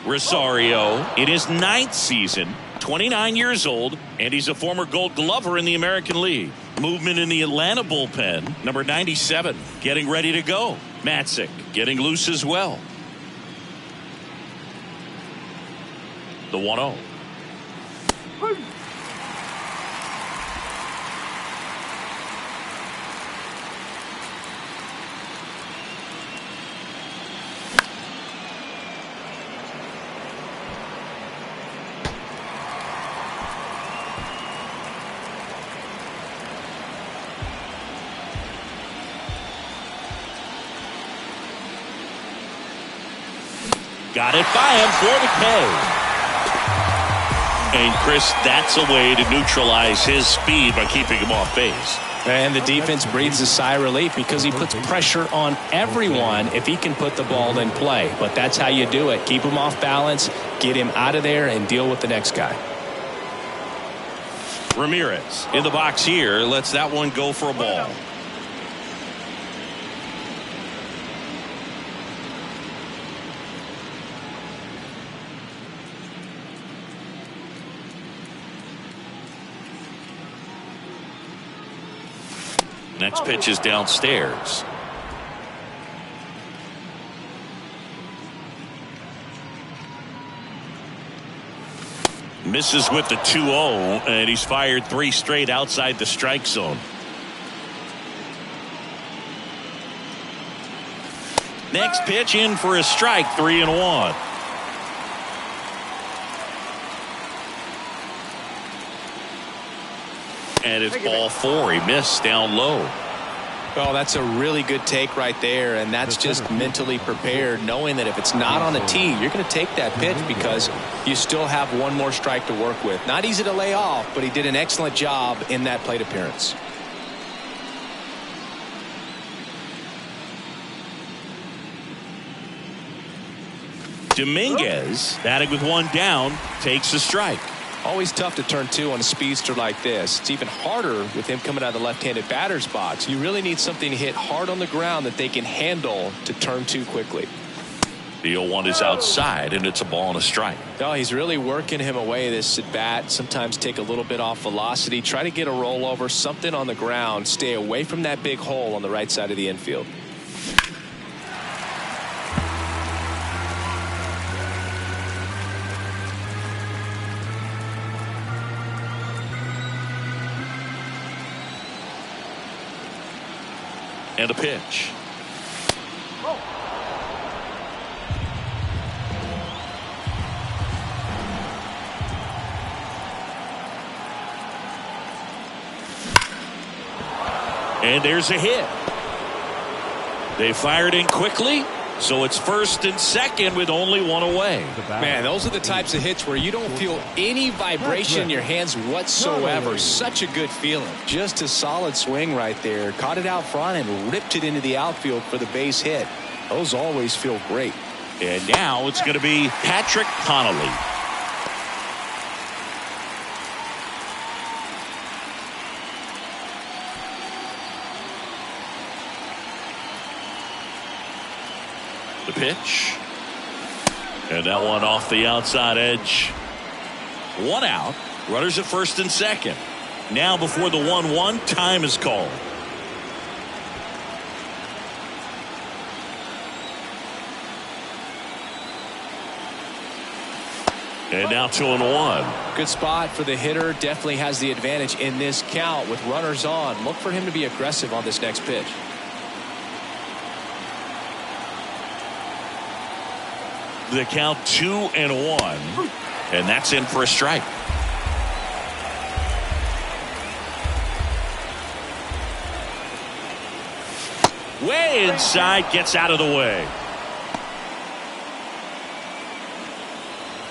Rosario in his 9th season, 29 years old, and he's a former Gold Glover in the American League. Movement in the Atlanta bullpen, number 97, getting ready to go. Matzik getting loose as well. The 1-0. Got it by him for the K. And Chris, that's a way to neutralize his speed by keeping him off base. And the defense breathes a sigh of relief because he puts pressure on everyone if he can put the ball in play. But that's how you do it. Keep him off balance, get him out of there, and deal with the next guy. Ramirez in the box here lets that one go for a ball. Next pitch is downstairs. Misses with the 2-0, and he's fired 3 straight outside the strike zone. Next pitch in for a strike, 3-1. And it's ball 4. He missed down low. Well, that's a really good take right there, and that's just mentally prepared, knowing that if it's not on the tee, you're going to take that pitch because you still have one more strike to work with. Not easy to lay off, but he did an excellent job in that plate appearance. Dominguez, batting with 1 down, takes a strike. Always tough to turn 2 on a speedster like this. It's even harder with him coming out of the left-handed batter's box. You really need something to hit hard on the ground that they can handle to turn 2 quickly. The 0-1 is outside, and it's a ball and a strike. Oh, he's really working him away this at bat. Sometimes take a little bit off velocity. Try to get a rollover, something on the ground. Stay away from that big hole on the right side of the infield. And a pitch. And there's a hit. They fired in quickly, so it's first and second with only 1 away. Man, those are the types of hits where you don't feel any vibration in your hands whatsoever. Such a good feeling. Just a solid swing right there. Caught it out front and ripped it into the outfield for the base hit. Those always feel great. And now it's going to be Patrick Connolly. The pitch. And that one off the outside edge. 1 out. Runners at first and second. Now before the 1-1, time is called. And now 2-1. Good spot for the hitter. Definitely has the advantage in this count with runners on. Look for him to be aggressive on this next pitch. The count 2-1, and that's in for a strike. Way inside, gets out of the way.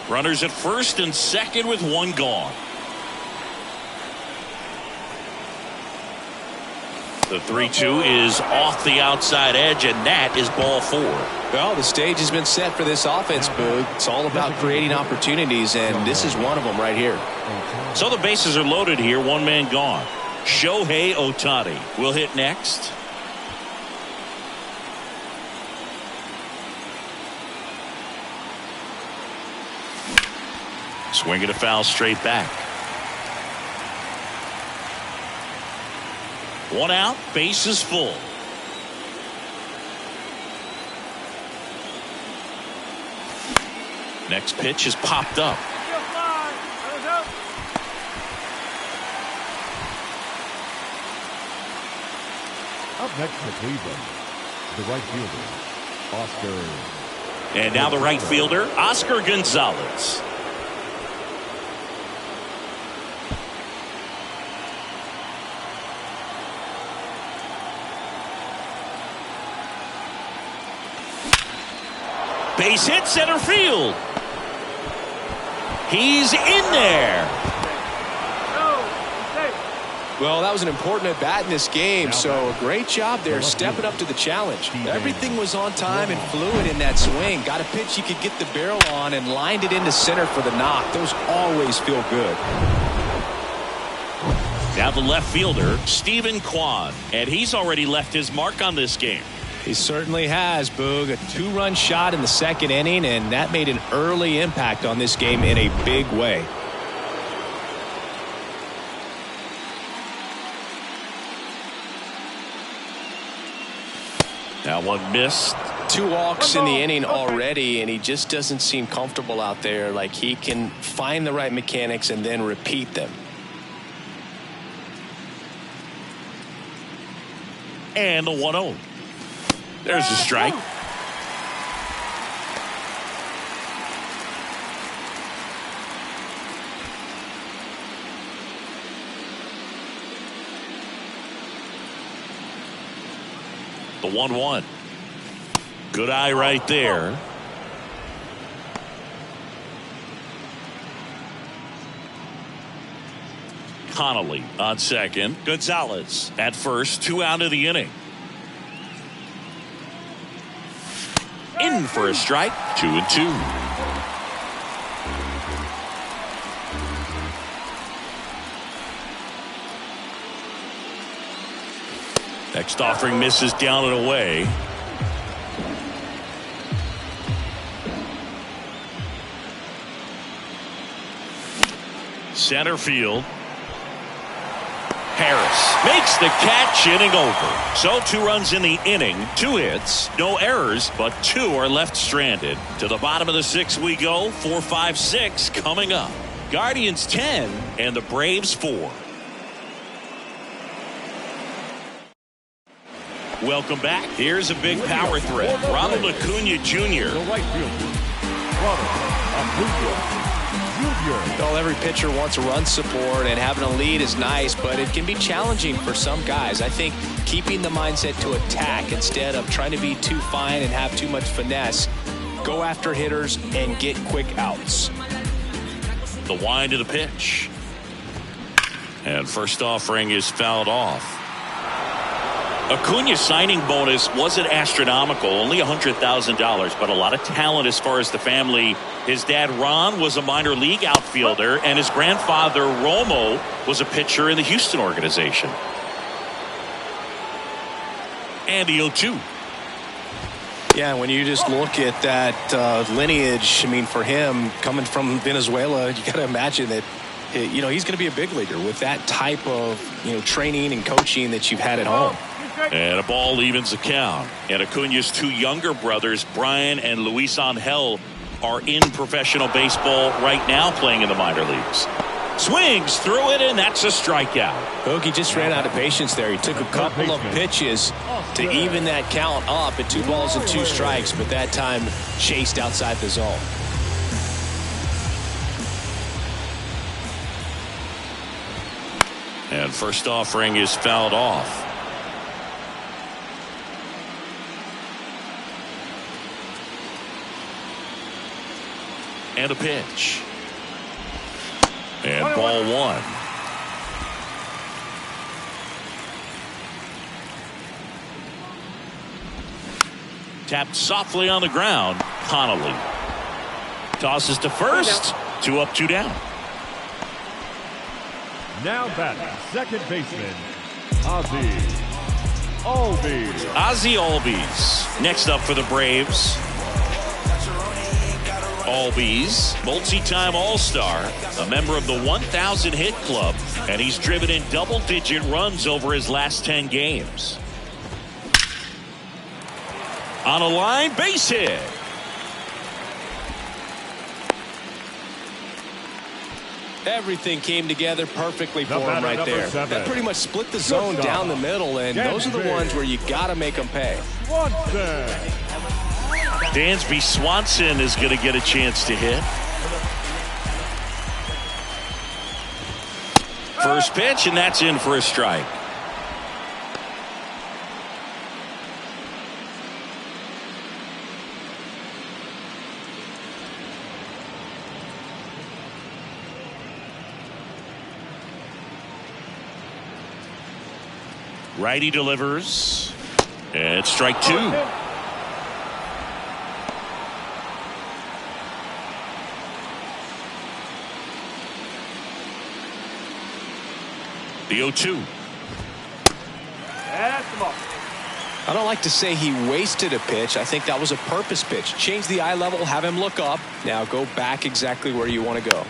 Runners at first and second with one gone. The 3-2 is off the outside edge, and that is ball 4. Well, the stage has been set for this offense, Boog. It's all about creating opportunities, and this is one of them right here. So the bases are loaded here. One man gone. Shohei Ohtani will hit next. Swinging a foul straight back. One out, bases full. Next pitch is popped up. Up next for Cleveland, the right fielder, Oscar. And now the right fielder, Oscar Gonzalez. Base hit center field. He's in there. Well, that was an important at bat in this game, so a great job there stepping up to the challenge. Everything was on time and fluid in that swing. Got a pitch you could get the barrel on and lined it into center for the knock. Those always feel good. Now the left fielder, Stephen Kwan, and he's already left his mark on this game. He certainly has, Boog. A 2-run shot in the second inning, and that made an early impact on this game in a big way. Now one missed. 2 walks in the inning already, and he just doesn't seem comfortable out there. Like he can find the right mechanics and then repeat them. And the 1-0. There's a strike. The 1-1. Good eye right there. Connolly on second. Gonzalez at first. 2 out of the inning. In for a strike. 2-2. Next offering misses down and away. Center field. Harris makes the catch, inning over. So 2 runs in the inning, 2 hits, no errors, but 2 are left stranded. To the bottom of the 6th we go. 4, 5, 6 coming up. Guardians 10 and the Braves 4. Welcome back. Here's a big power threat. Ronald Acuna Jr. The right fielder, Ronald Acuna. Well, every pitcher wants a run support, and having a lead is nice, but it can be challenging for some guys. I think keeping the mindset to attack instead of trying to be too fine and have too much finesse, go after hitters and get quick outs. The wind of the pitch. And first offering is fouled off. Acuna's signing bonus wasn't astronomical, only $100,000, but a lot of talent as far as the family. His dad, Ron, was a minor league outfielder, and his grandfather, Romo, was a pitcher in the Houston organization. And the 0-2. Yeah, when you just look at that lineage, I mean, for him, coming from Venezuela, you got to imagine that, you know, he's going to be a big leaguer with that type of, you know, training and coaching that you've had at home. And a ball evens the count. And Acuna's 2 younger brothers, Brian and Luis Angel, are in professional baseball right now playing in the minor leagues. Swings through it, and that's a strikeout. Hoagie just ran out of patience there. He took a couple of pitches to even that count up at 2 balls and 2 strikes, but that time chased outside the zone. And first offering is fouled off. And a pitch. And ball one. Tapped softly on the ground. Connolly tosses to first. 2 up, 2 down. Now batting, second baseman, Ozzie Albies. Ozzie Albies next up for the Braves. Albies, multi-time All-Star, a member of the 1,000 hit club, and he's driven in double-digit runs over his last 10 games. On a line, base hit. Everything came together perfectly for him right number there. 7. That pretty much split the zone down the middle, and those are the ones where you got to make them pay. Swanson. Dansby Swanson is going to get a chance to hit. First pitch, and that's in for a strike. Righty delivers. And strike 2. The 0-2. I don't like to say he wasted a pitch. I think that was a purpose pitch. Change the eye level, have him look up. Now go back exactly where you want to go.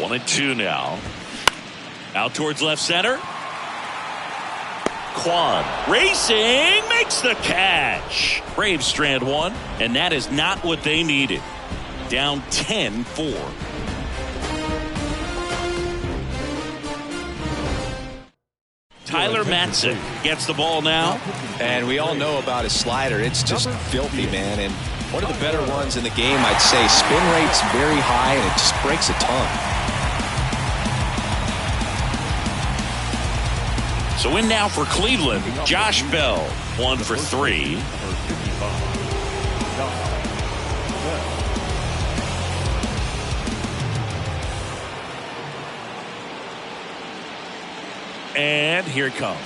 One and 2 now. Out towards left center. Kwan racing, makes the catch. Braves strand 1, and that is not what they needed. Down 10-4. Tyler Matzek gets the ball now. And we all know about his slider. It's just filthy, man. And one of the better ones in the game, I'd say. Spin rate's very high, and it just breaks a ton. So in now for Cleveland, Josh Bell, 1 for 3. And here it comes.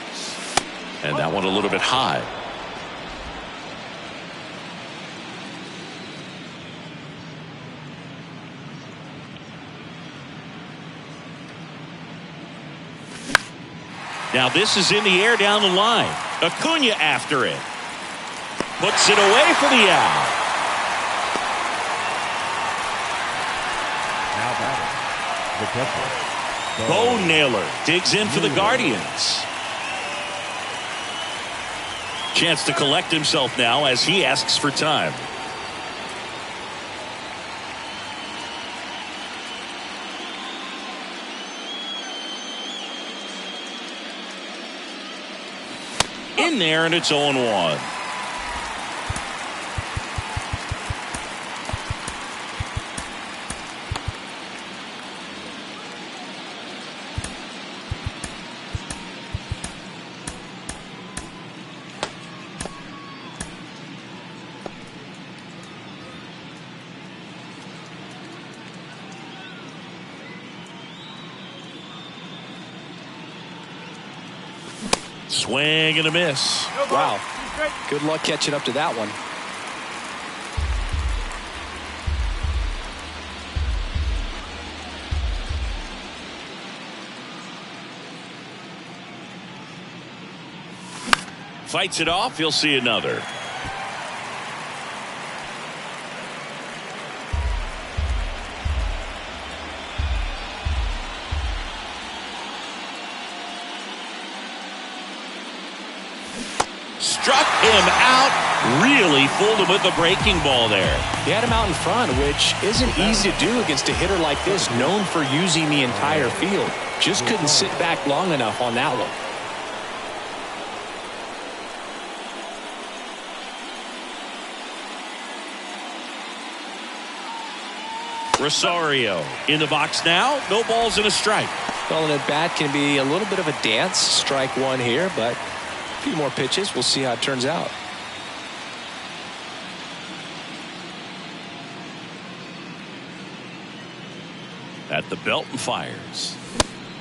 And that one a little bit high. Now this is in the air down the line. Acuna after it. Puts it away for the out. Now batting, the catcher, Bo Naylor digs in for the Guardians. Chance to collect himself now as he asks for time. In there, and it's 0-1. Swing and a miss. Wow. Good luck catching up to that one. Fights it off. He'll see another. Struck him out. Really fooled him with the breaking ball there. He had him out in front, which isn't easy to do against a hitter like this, known for using the entire field. Just couldn't sit back long enough on that one. Rosario in the box now. No balls and a strike. Well, an at-bat can be a little bit of a dance. Strike one here, but a few more pitches. We'll see how it turns out. At the belt and fires.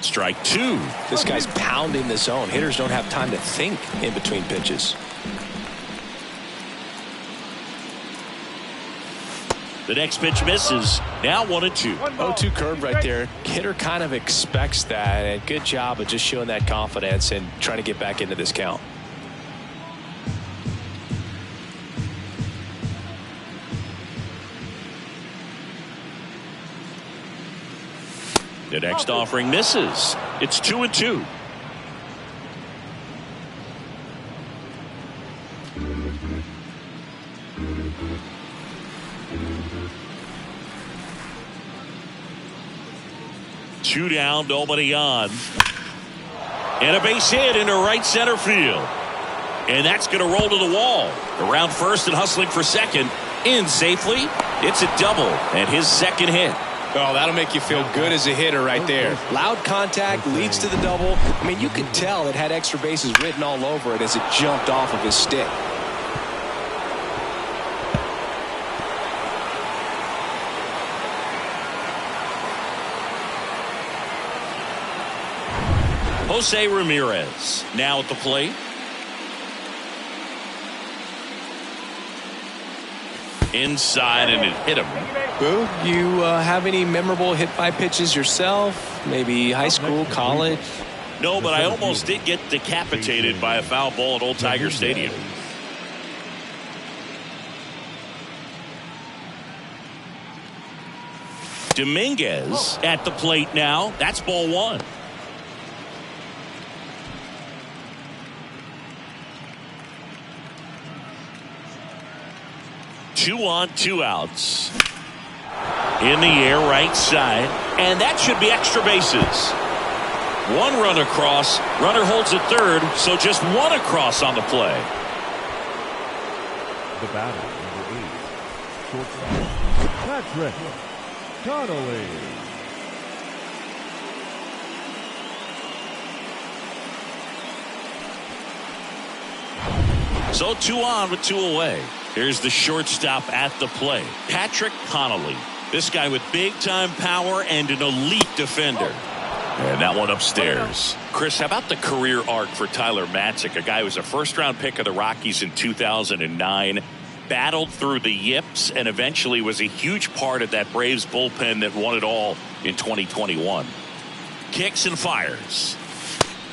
Strike two. This guy's pounding the zone. Hitters don't have time to think in between pitches. The next pitch misses. Now 1-2. 0-2 curve right there. Hitter kind of expects that, and good job of just showing that confidence and trying to get back into this count. The next offering misses. It's 2-2. Two down, nobody on. And a base hit into right center field. And that's going to roll to the wall. Around first and hustling for second. In safely. It's a double and his second hit. Oh, that'll make you feel good as a hitter right there. Loud contact leads to the double. I mean, you could tell it had extra bases written all over it as it jumped off of his stick. Jose Ramirez now at the plate. Inside, and it hit him. Boo, you have any memorable hit-by pitches yourself? Maybe high school, college? No, but I almost did get decapitated by a foul ball at Old Tiger Stadium. Dominguez at the plate now. That's ball one. Two on, two outs. In the air, right side. And that should be extra bases. One run across. Runner holds at third, so just one across on the play. The batter, number 8, shortstop, Patrick Connolly. So 2 on with 2 away. Here's the shortstop at the plate, Patrick Connolly. This guy with big-time power and an elite defender. And that one upstairs. Chris, how about the career arc for Tyler Matzek, a guy who was a first-round pick of the Rockies in 2009, battled through the yips, and eventually was a huge part of that Braves bullpen that won it all in 2021. Kicks and fires.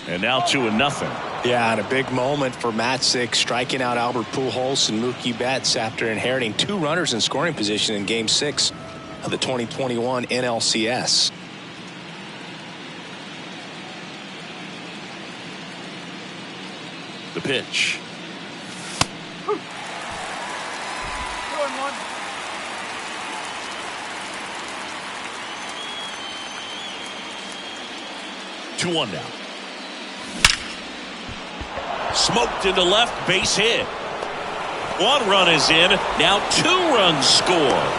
And now 2-0. Yeah, and a big moment for Matzek, striking out Albert Pujols and Mookie Betts after inheriting 2 runners in scoring position in Game 6 of the 2021 NLCS. The pitch. 2-1. 2-1 now. Smoked into left, base hit. 1 run is in. Now 2 runs score.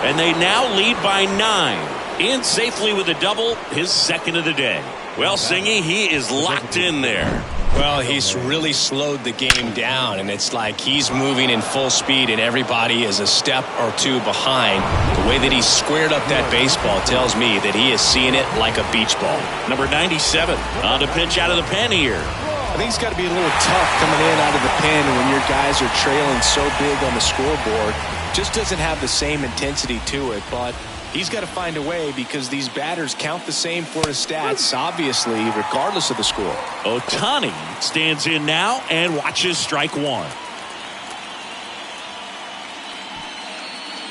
And they now lead by 9. In safely with a double, his second of the day. Well, Singy, he is locked in there. Well, he's really slowed the game down, and it's like he's moving in full speed and everybody is a step or 2 behind. The way that he squared up that baseball tells me that he is seeing it like a beach ball. Number 97 on to pitch out of the pen here. I think it's got to be a little tough coming in out of the pen when your guys are trailing so big on the scoreboard. Just doesn't have the same intensity to it, but he's got to find a way because these batters count the same for his stats, obviously, regardless of the score. Ohtani stands in now and watches strike 1.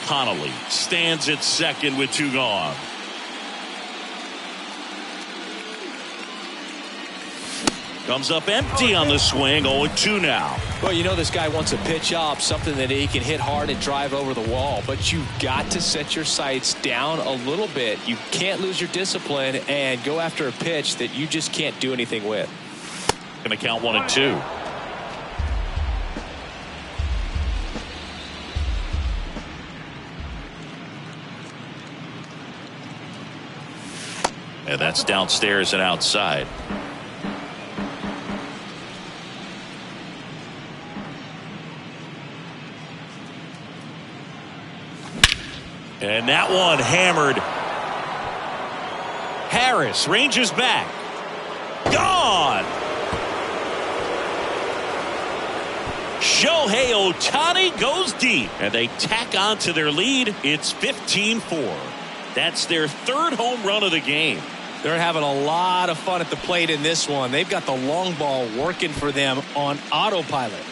Connolly stands at second with 2 gone. Comes up empty on the swing. 0-2 now. Well, you know this guy wants a pitch up, something that he can hit hard and drive over the wall. But you've got to set your sights down a little bit. You can't lose your discipline and go after a pitch that you just can't do anything with. Going to count 1-2. And that's downstairs and outside. And that one hammered. Harris ranges back. Gone. Shohei Ohtani goes deep. And they tack on to their lead. It's 15-4. That's their third home run of the game. They're having a lot of fun at the plate in this one. They've got the long ball working for them on autopilot.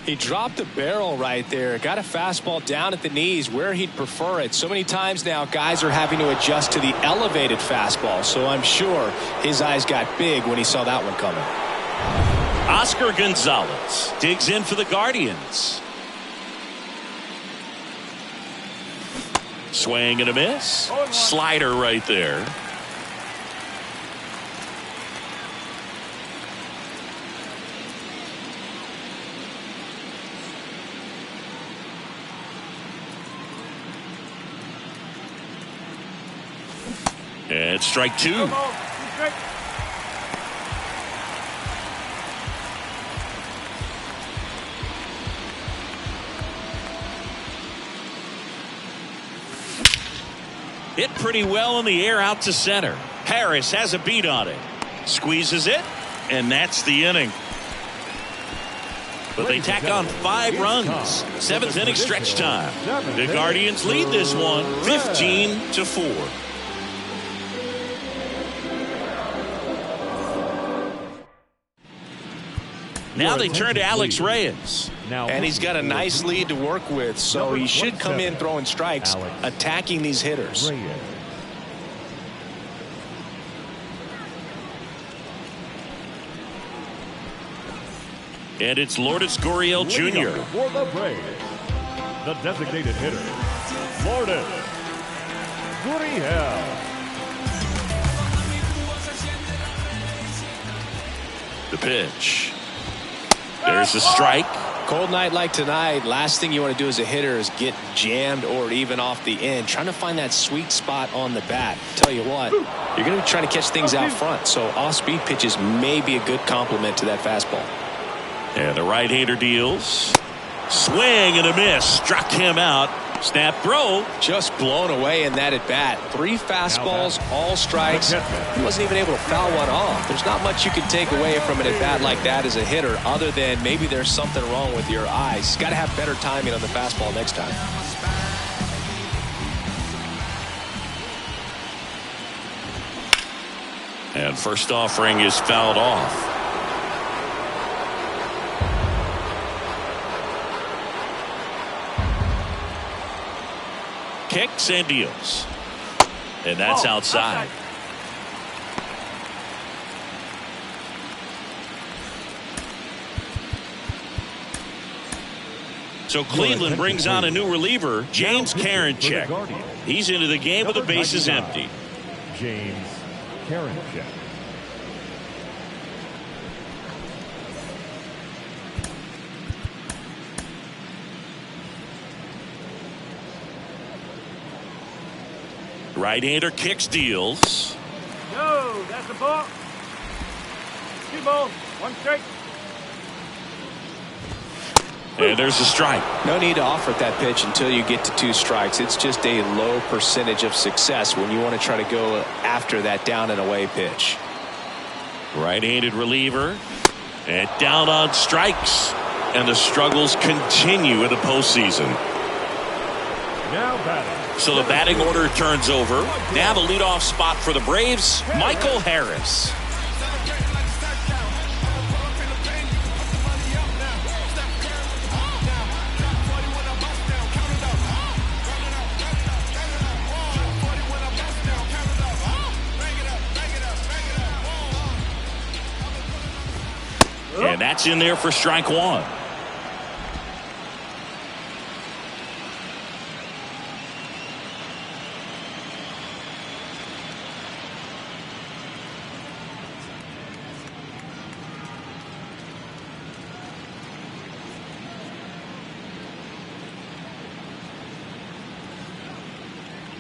He dropped the barrel right there. Got a fastball down at the knees where he'd prefer it. So many times now guys are having to adjust to the elevated fastball. So I'm sure his eyes got big when he saw that one coming. Oscar Gonzalez digs in for the Guardians. Swing and a miss. Slider right there. And strike two. Hit pretty well in the air out to center. Harris has a beat on it. Squeezes it, and that's the inning. But they tack on 5 runs. 7th inning stretch time. The Guardians lead this one 15-4. Now they turn to Alex Reyes. And he's got a nice lead to work with, so he should come in throwing strikes, attacking these hitters. And it's Lourdes Gurriel Jr. For the Braves, the designated hitter, Lourdes Gurriel. The pitch. There's a strike. Cold night like tonight, last thing you want to do as a hitter is get jammed or even off the end. Trying to find that sweet spot on the bat. Tell you what, you're going to be trying to catch things out front, so off-speed pitches may be a good complement to that fastball. And the right-hander deals. Swing and a miss. Struck him out. Snap throw. Just blown away in that at bat. 3 fastballs, all strikes. He wasn't even able to foul one off. There's not much you can take away from an at bat like that as a hitter, other than maybe there's something wrong with your eyes. Got to have better timing on the fastball next time. And first offering is fouled off. Kicks and deals. And that's outside. So Cleveland brings on a new reliever, James Karinchak. He's into the game with the bases empty. James Karinchak. Right-hander kicks, deals. No, that's the ball. 2 balls, 1 strike. And there's a strike. No need to offer that pitch until you get to 2 strikes. It's just a low percentage of success when you want to try to go after that down and away pitch. Right-handed reliever. And down on strikes. And the struggles continue in the postseason. Now batting. So the batting order turns over. Now the leadoff spot for the Braves, Michael Harris. And that's in there for strike 1.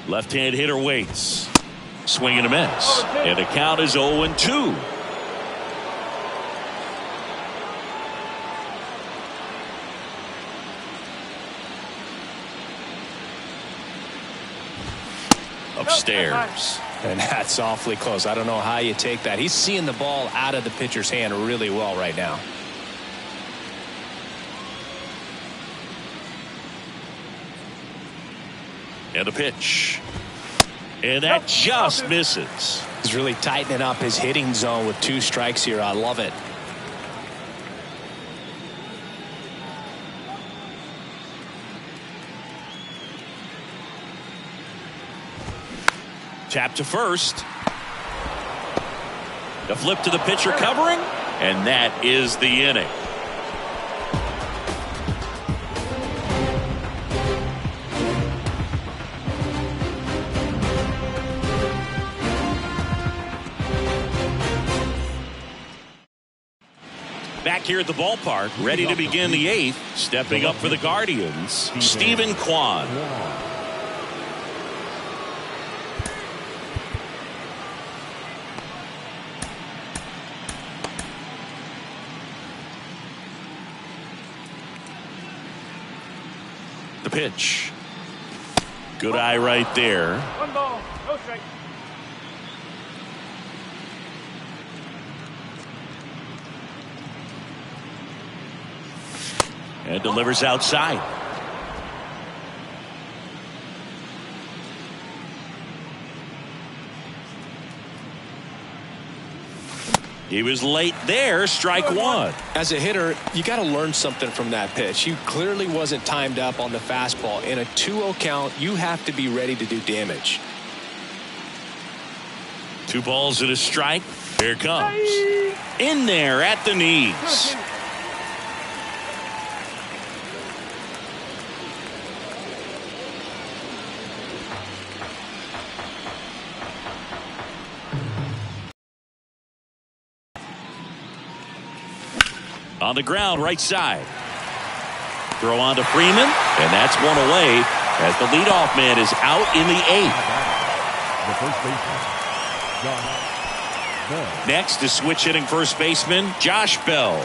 Left-hand hitter waits. Swing and a miss. And the count is 0-2. Upstairs. And that's awfully close. I don't know how you take that. He's seeing the ball out of the pitcher's hand really well right now. And a pitch. And that just misses. He's really tightening up his hitting zone with 2 strikes here. I love it. Tap to first. The flip to the pitcher covering, and that is the inning. Back here at the ballpark, ready to begin the 8th. Stepping up for the Guardians, Stephen Kwan. The pitch. Good eye right there. 1 ball, no strike. And delivers outside. He was late there. Strike 1. As a hitter, you got to learn something from that pitch. He clearly wasn't timed up on the fastball. In a 2-0 count, you have to be ready to do damage. 2 balls and a strike. Here it comes. In there at the knees. On the ground, right side. Throw on to Freeman, and that's one away as the leadoff man is out in the 8th. The first baseman, Josh Bell. Next is switch hitting first baseman Josh Bell.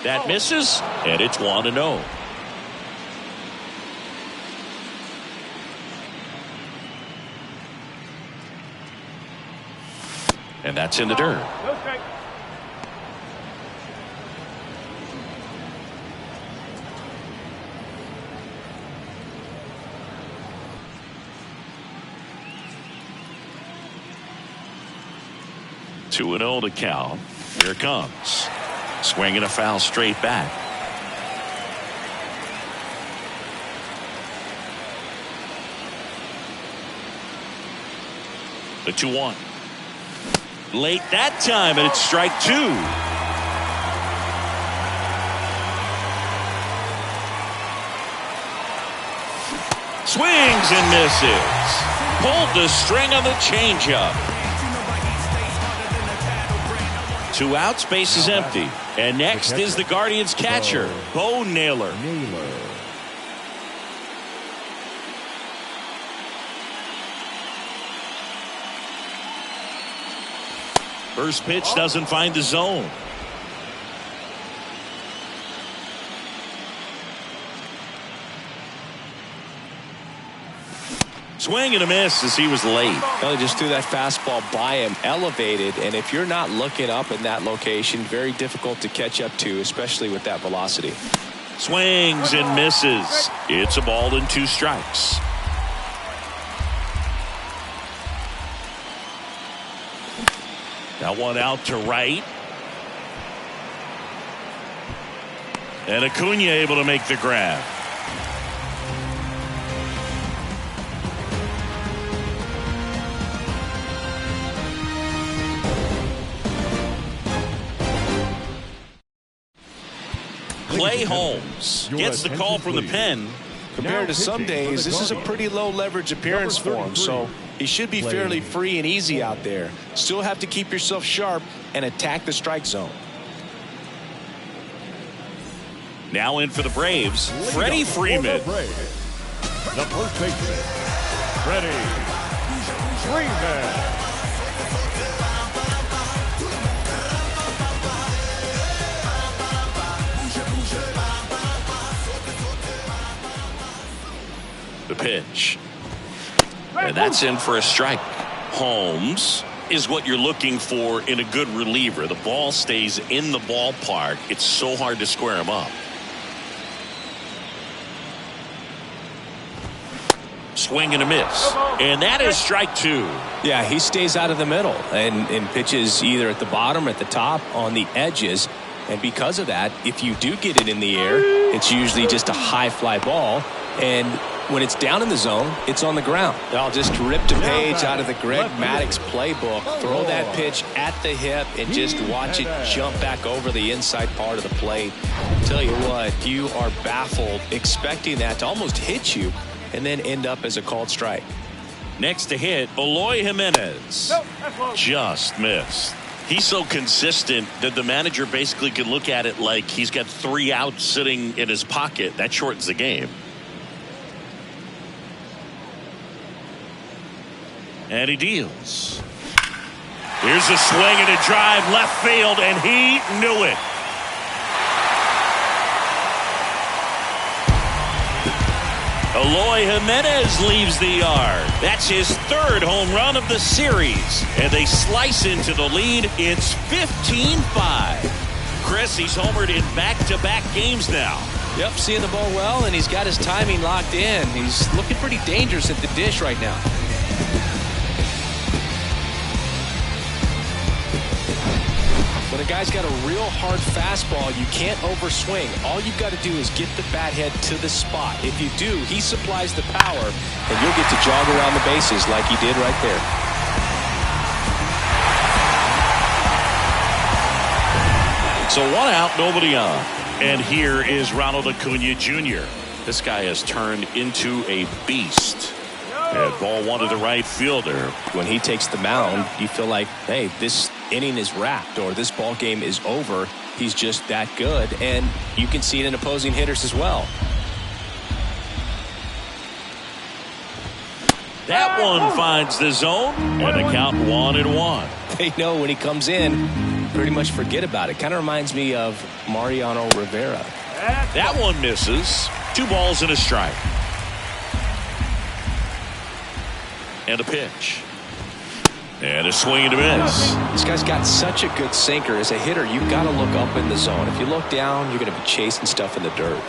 That misses, and it's 1-0. And that's in the dirt. No strike. Two and 0 to count. Here it comes. Swing and a foul straight back. The 2-1. Late that time, and it's strike 2. Swings and misses. Pulled the string on the changeup. 2 outs, base is empty. And next is the Guardians catcher, Bo Naylor. First pitch doesn't find the zone. Swing and a miss as he was late. Well, he just threw that fastball by him, elevated, and if you're not looking up in that location, very difficult to catch up to, especially with that velocity. Swings and misses. It's a ball and 2 strikes. That one out to right. And Acuna able to make the grab. Clay Holmes gets the call from the pen. Compared to some days, this is a pretty low leverage appearance for him, so He should be fairly free and easy out there. Still have to keep yourself sharp and attack the strike zone. Now in for the Braves, Freddie Freeman. The first baseman, Freddie Freeman. The pitch. And that's in for a strike. Holmes is what you're looking for in a good reliever. The ball stays in the ballpark. It's so hard to square him up. Swing and a miss. And that is strike two. Yeah, he stays out of the middle and pitches either at the bottom or at the top on the edges. And because of that, if you do get it in the air, it's usually just a high fly ball. And when it's down in the zone, it's on the ground. I'll just rip a page out of the Greg Maddux playbook, throw that pitch at the hip, and just watch it jump back over the inside part of the plate. Tell you what, you are baffled expecting that to almost hit you and then end up as a called strike. Next to hit, Eloy Jimenez. Just missed. He's so consistent that the manager basically can look at it like he's got 3 outs sitting in his pocket. That shortens the game. And he deals. Here's a swing and a drive left field, and he knew it. Eloy Jimenez leaves the yard. That's his 3rd home run of the series. And they slice into the lead. It's 15-5. Chris, he's homered in back-to-back games now. Yep, seeing the ball well, and he's got his timing locked in. He's looking pretty dangerous at the dish right now. When a guy's got a real hard fastball, you can't overswing. All you've got to do is get the bat head to the spot. If you do, he supplies the power, and you'll get to jog around the bases like he did right there. So 1 out, nobody on. And here is Ronald Acuna Jr. This guy has turned into a beast. And ball 1 to the right fielder. When he takes the mound, you feel like, hey, this inning is wrapped or this ball game is over. He's just that good, and you can see it in opposing hitters as well. That one finds the zone, and the count 1-1. They know when he comes in, pretty much forget about it. Kind of reminds me of Mariano Rivera. That one misses. 2 balls and a strike. And a pitch. And a swing and a miss. This guy's got such a good sinker. As a hitter, you've got to look up in the zone. If you look down, you're going to be chasing stuff in the dirt.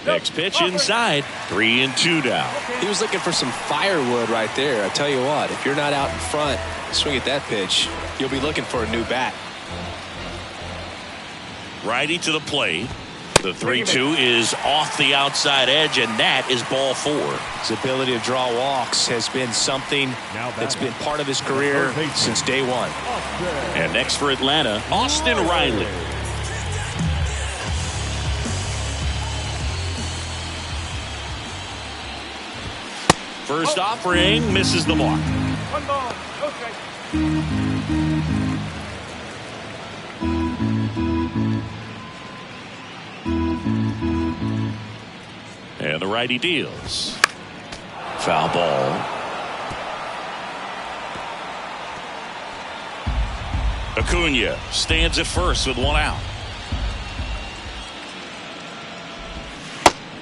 Next pitch inside. 3-2 now. He was looking for some firewood right there. I tell you what, if you're not out in front, swing at that pitch, you'll be looking for a new bat. Righty to the plate. The 3-2 is off the outside edge, and that is ball 4. His ability to draw walks has been something that's been part of his career since day 1. And next for Atlanta, Austin Riley. First offering misses the mark. 1 ball, no strike. And the righty deals. Foul ball. Acuna stands at first with 1 out.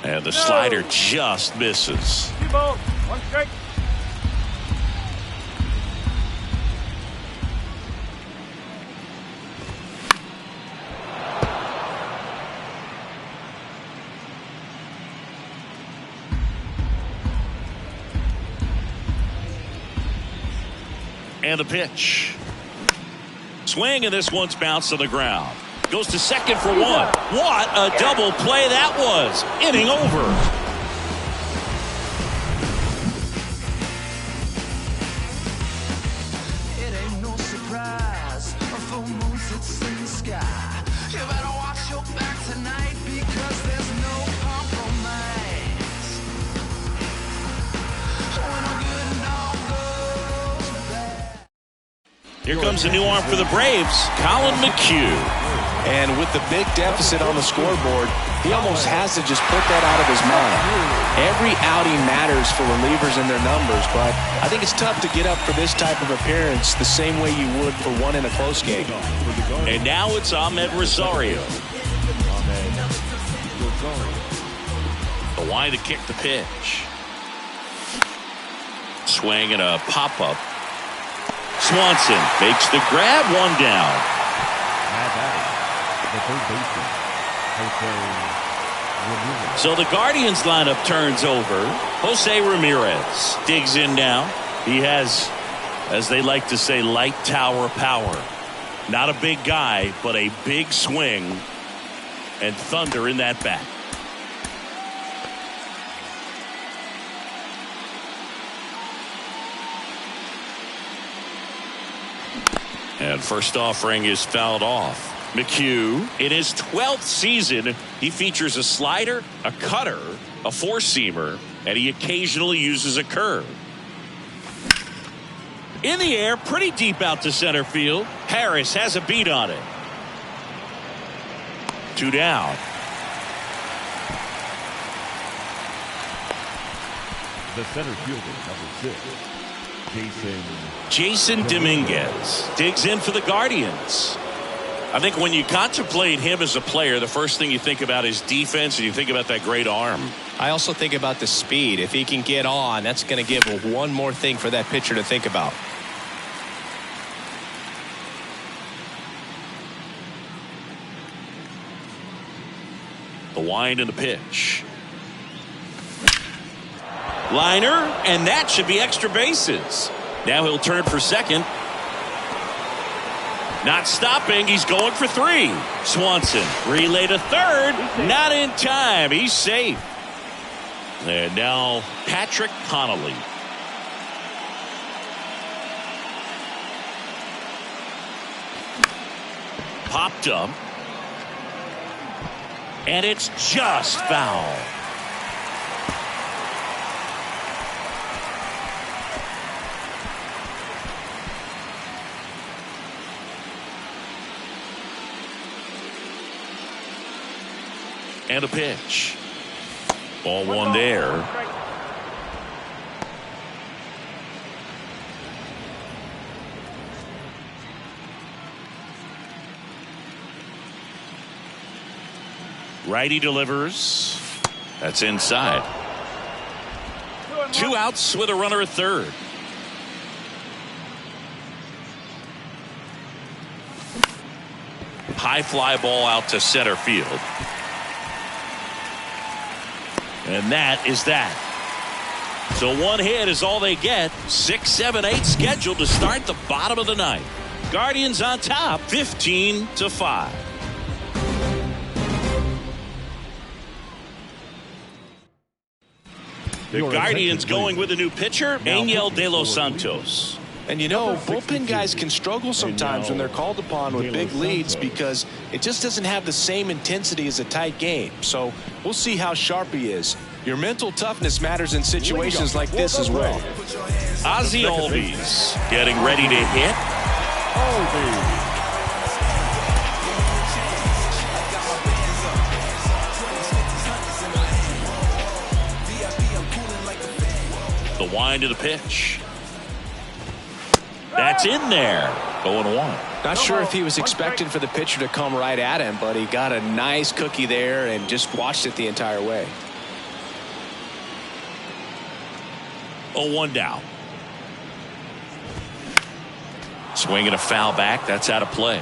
And the slider just misses. 2 balls, 1 strike. And the pitch. Swing, and this one's bounced to the ground. Goes to second for 1. What a double play that was. Inning over. sits in the sky. You better watch your back tonight because there's no compromise. When a good dog goes bad. Here comes a new arm for the Braves, Colin McHugh. And with the big deficit on the scoreboard, he almost has to just put that out of his mind. Every outing matters for relievers and their numbers, but I think it's tough to get up for this type of appearance the same way you would for one in a close game. And now it's Ahmed Rosario. The line to kick the pitch. Swing and a pop-up. Swanson makes the grab, one down. So the Guardians lineup turns over. Jose Ramirez digs in now. He has, as they like to say, light tower power. Not a big guy, but a big swing and thunder in that bat. And first offering is fouled off. McHugh, in his 12th season, he features a slider, a cutter, a four-seamer, and he occasionally uses a curve. In the air, pretty deep out to center field. Harris has a beat on it. 2 down. The center fielder, number 6, Jason Dominguez digs in for the Guardians. I think when you contemplate him as a player, the first thing you think about is defense, and you think about that great arm. I also think about the speed. If he can get on, that's going to give one more thing for that pitcher to think about. The wind and the pitch. Liner, and that should be extra bases. Now he'll turn for second. Not stopping. He's going for 3. Swanson relay to third. Not in time. He's safe. And now Patrick Connolly. Popped up. And it's just foul. And a pitch. Ball one there. Righty delivers. That's inside. 2 outs with a runner at third. High fly ball out to center field. And that is that. So 1 hit is all they get. 6, 7, 8 scheduled to start the bottom of the ninth. Guardians on top, 15-5. The Guardians going with a new pitcher, Angel De Los Santos. And you know, bullpen guys can struggle sometimes when they're called upon with big leads because it just doesn't have the same intensity as a tight game. So we'll see how sharp he is. Your mental toughness matters in situations like this as well. Ozzie Albies getting ready to hit. The wind of the pitch. That's in there. 0-1. Not sure if he was expecting for the pitcher to come right at him, but he got a nice cookie there and just watched it the entire way. 0-1 down. Swinging a foul back. That's out of play.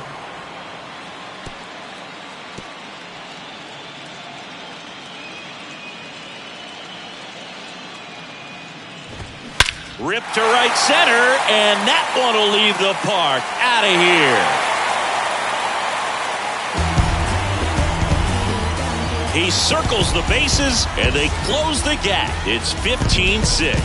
Ripped to right center, and that one will leave the park. Out of here. He circles the bases, and they close the gap. It's 15-6.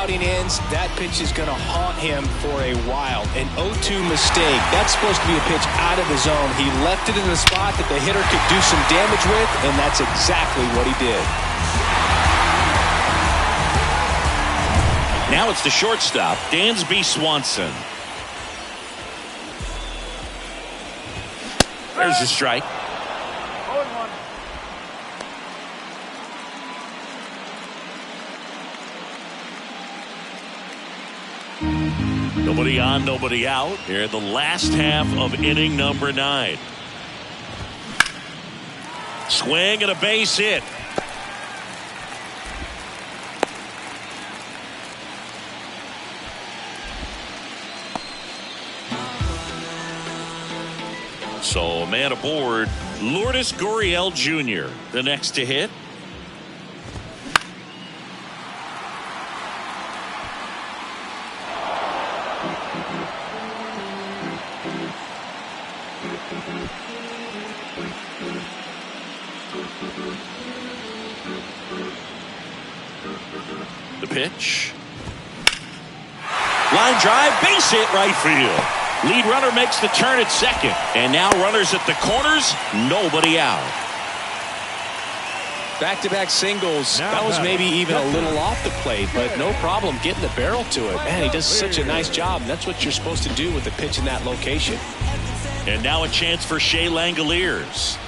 outing ends, that pitch is going to haunt him for a while. An 0-2 mistake. That's supposed to be a pitch out of the zone. He left it in the spot that the hitter could do some damage with, and that's exactly what he did. Now it's the shortstop, Dansby Swanson. There's a strike. 0-1. Nobody on, nobody out. Here in the last half of inning number 9. Swing and a base hit. So, man aboard, Lourdes Gurriel Jr., the next to hit. The pitch. Line drive, base hit, right field. Lead runner makes the turn at second. And now runners at the corners, nobody out. Back-to-back singles. That was maybe even a little off the plate, but no problem getting the barrel to it. Man, he does such a nice job, and that's what you're supposed to do with a pitch in that location. And now a chance for Shea Langoliers.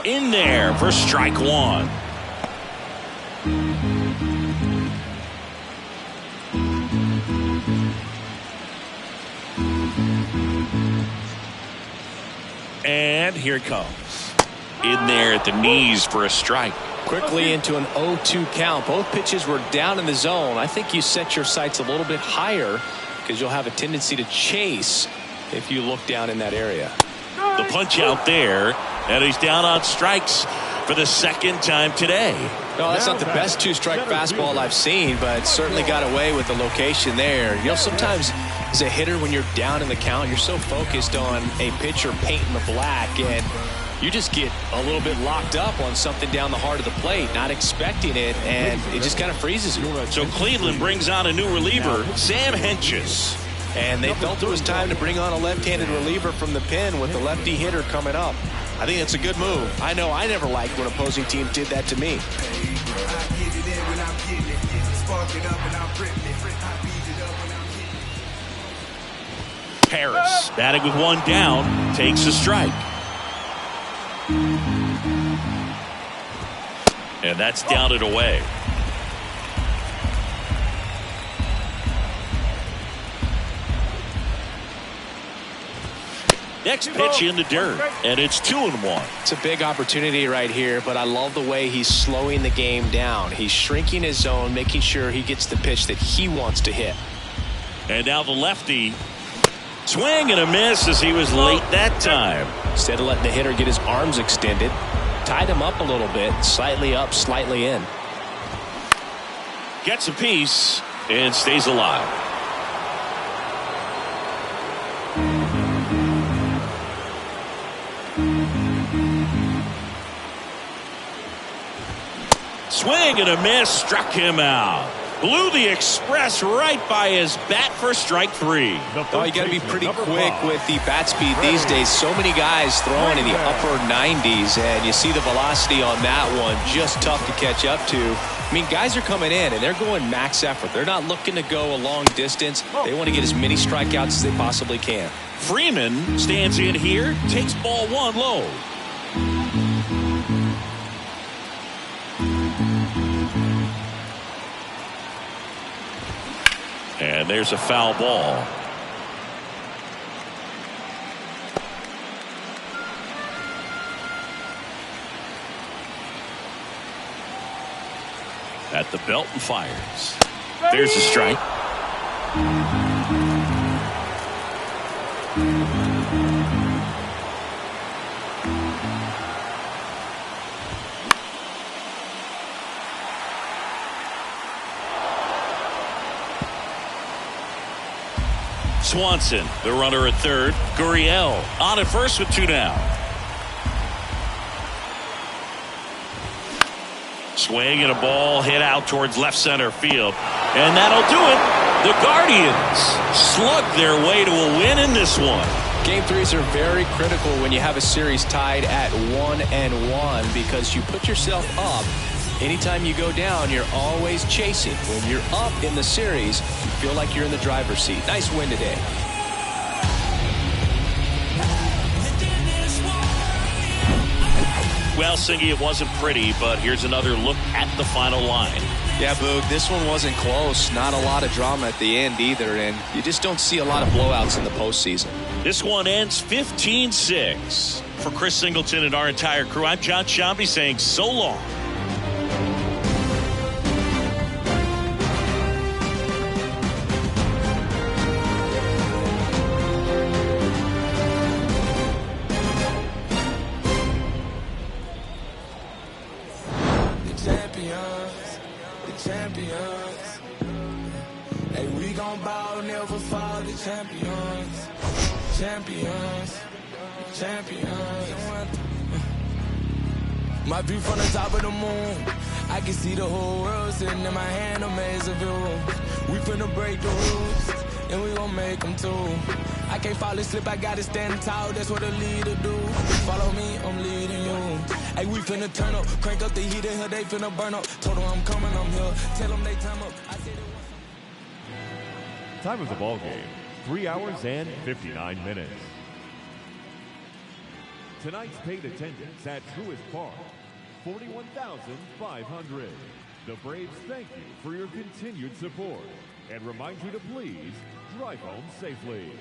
In there for strike 1. And here it comes. In there at the knees for a strike. Quickly into an 0-2 count. Both pitches were down in the zone. I think you set your sights a little bit higher because you'll have a tendency to chase if you look down in that area. The punch out there, and he's down on strikes for the second time today. No, that's not the best 2-strike fastball I've seen, but certainly got away with the location there. You know, sometimes as a hitter, when you're down in the count, you're so focused on a pitcher painting the black, and you just get a little bit locked up on something down the heart of the plate, not expecting it, and it just kind of freezes you. So Cleveland brings on a new reliever, Sam Hentges. And they felt it was time to bring on a left-handed reliever from the pen with the lefty hitter coming up. I think it's a good move. I know I never liked when opposing teams did that to me. Paris, batting with one down, takes a strike. And that's down and away. Next pitch in the dirt, and it's 2-1. It's a big opportunity right here, but I love the way he's slowing the game down. He's shrinking his zone, making sure he gets the pitch that he wants to hit. And now the lefty. Swing and a miss as he was late that time. Instead of letting the hitter get his arms extended, tied him up a little bit, slightly up, slightly in. Gets a piece and stays alive. Swing and a miss, struck him out. Blew the express right by his bat for strike 3. Oh, you got to be pretty quick with the bat speed these days. So many guys throwing in the upper 90s, and you see the velocity on that one. Just tough to catch up to. I mean, guys are coming in, and they're going max effort. They're not looking to go a long distance. They want to get as many strikeouts as they possibly can. Freeman stands in here, takes ball 1 low. And there's a foul ball. At the belt and fires. There's a strike. Swanson, the runner at third. Gurriel on at first with 2 down. Swing and a ball hit out towards left center field. And that'll do it. The Guardians slug their way to a win in this one. Game threes are very critical when you have a series tied at 1-1 because you put yourself up. Anytime you go down, you're always chasing. When you're up in the series, you feel like you're in the driver's seat. Nice win today. Well, Singy, it wasn't pretty, but here's another look at the final line. Yeah, Boog, this one wasn't close. Not a lot of drama at the end either, and you just don't see a lot of blowouts in the postseason. This one ends 15-6. For Chris Singleton and our entire crew, I'm John Shambi saying so long. Champions. Hey, we gon' ball, never fall. The champions. Champions. Champions. My view from the top of the moon. I can see the whole world sitting in my hand, a maze of view. We finna break the rules, and we gon' make them too. I can't fall asleep, I gotta stand tall, that's what a leader do. Follow me, I'm leading you. Hey, we finna turn up, crank up the heat in here, they finna burn up. Told them I'm coming, I'm here, tell them they time up. I said Time of the ball game, 3 hours and 59 minutes. Tonight's paid attendance at Truist Park, 41,500. The Braves thank you for your continued support and remind you to please drive home safely.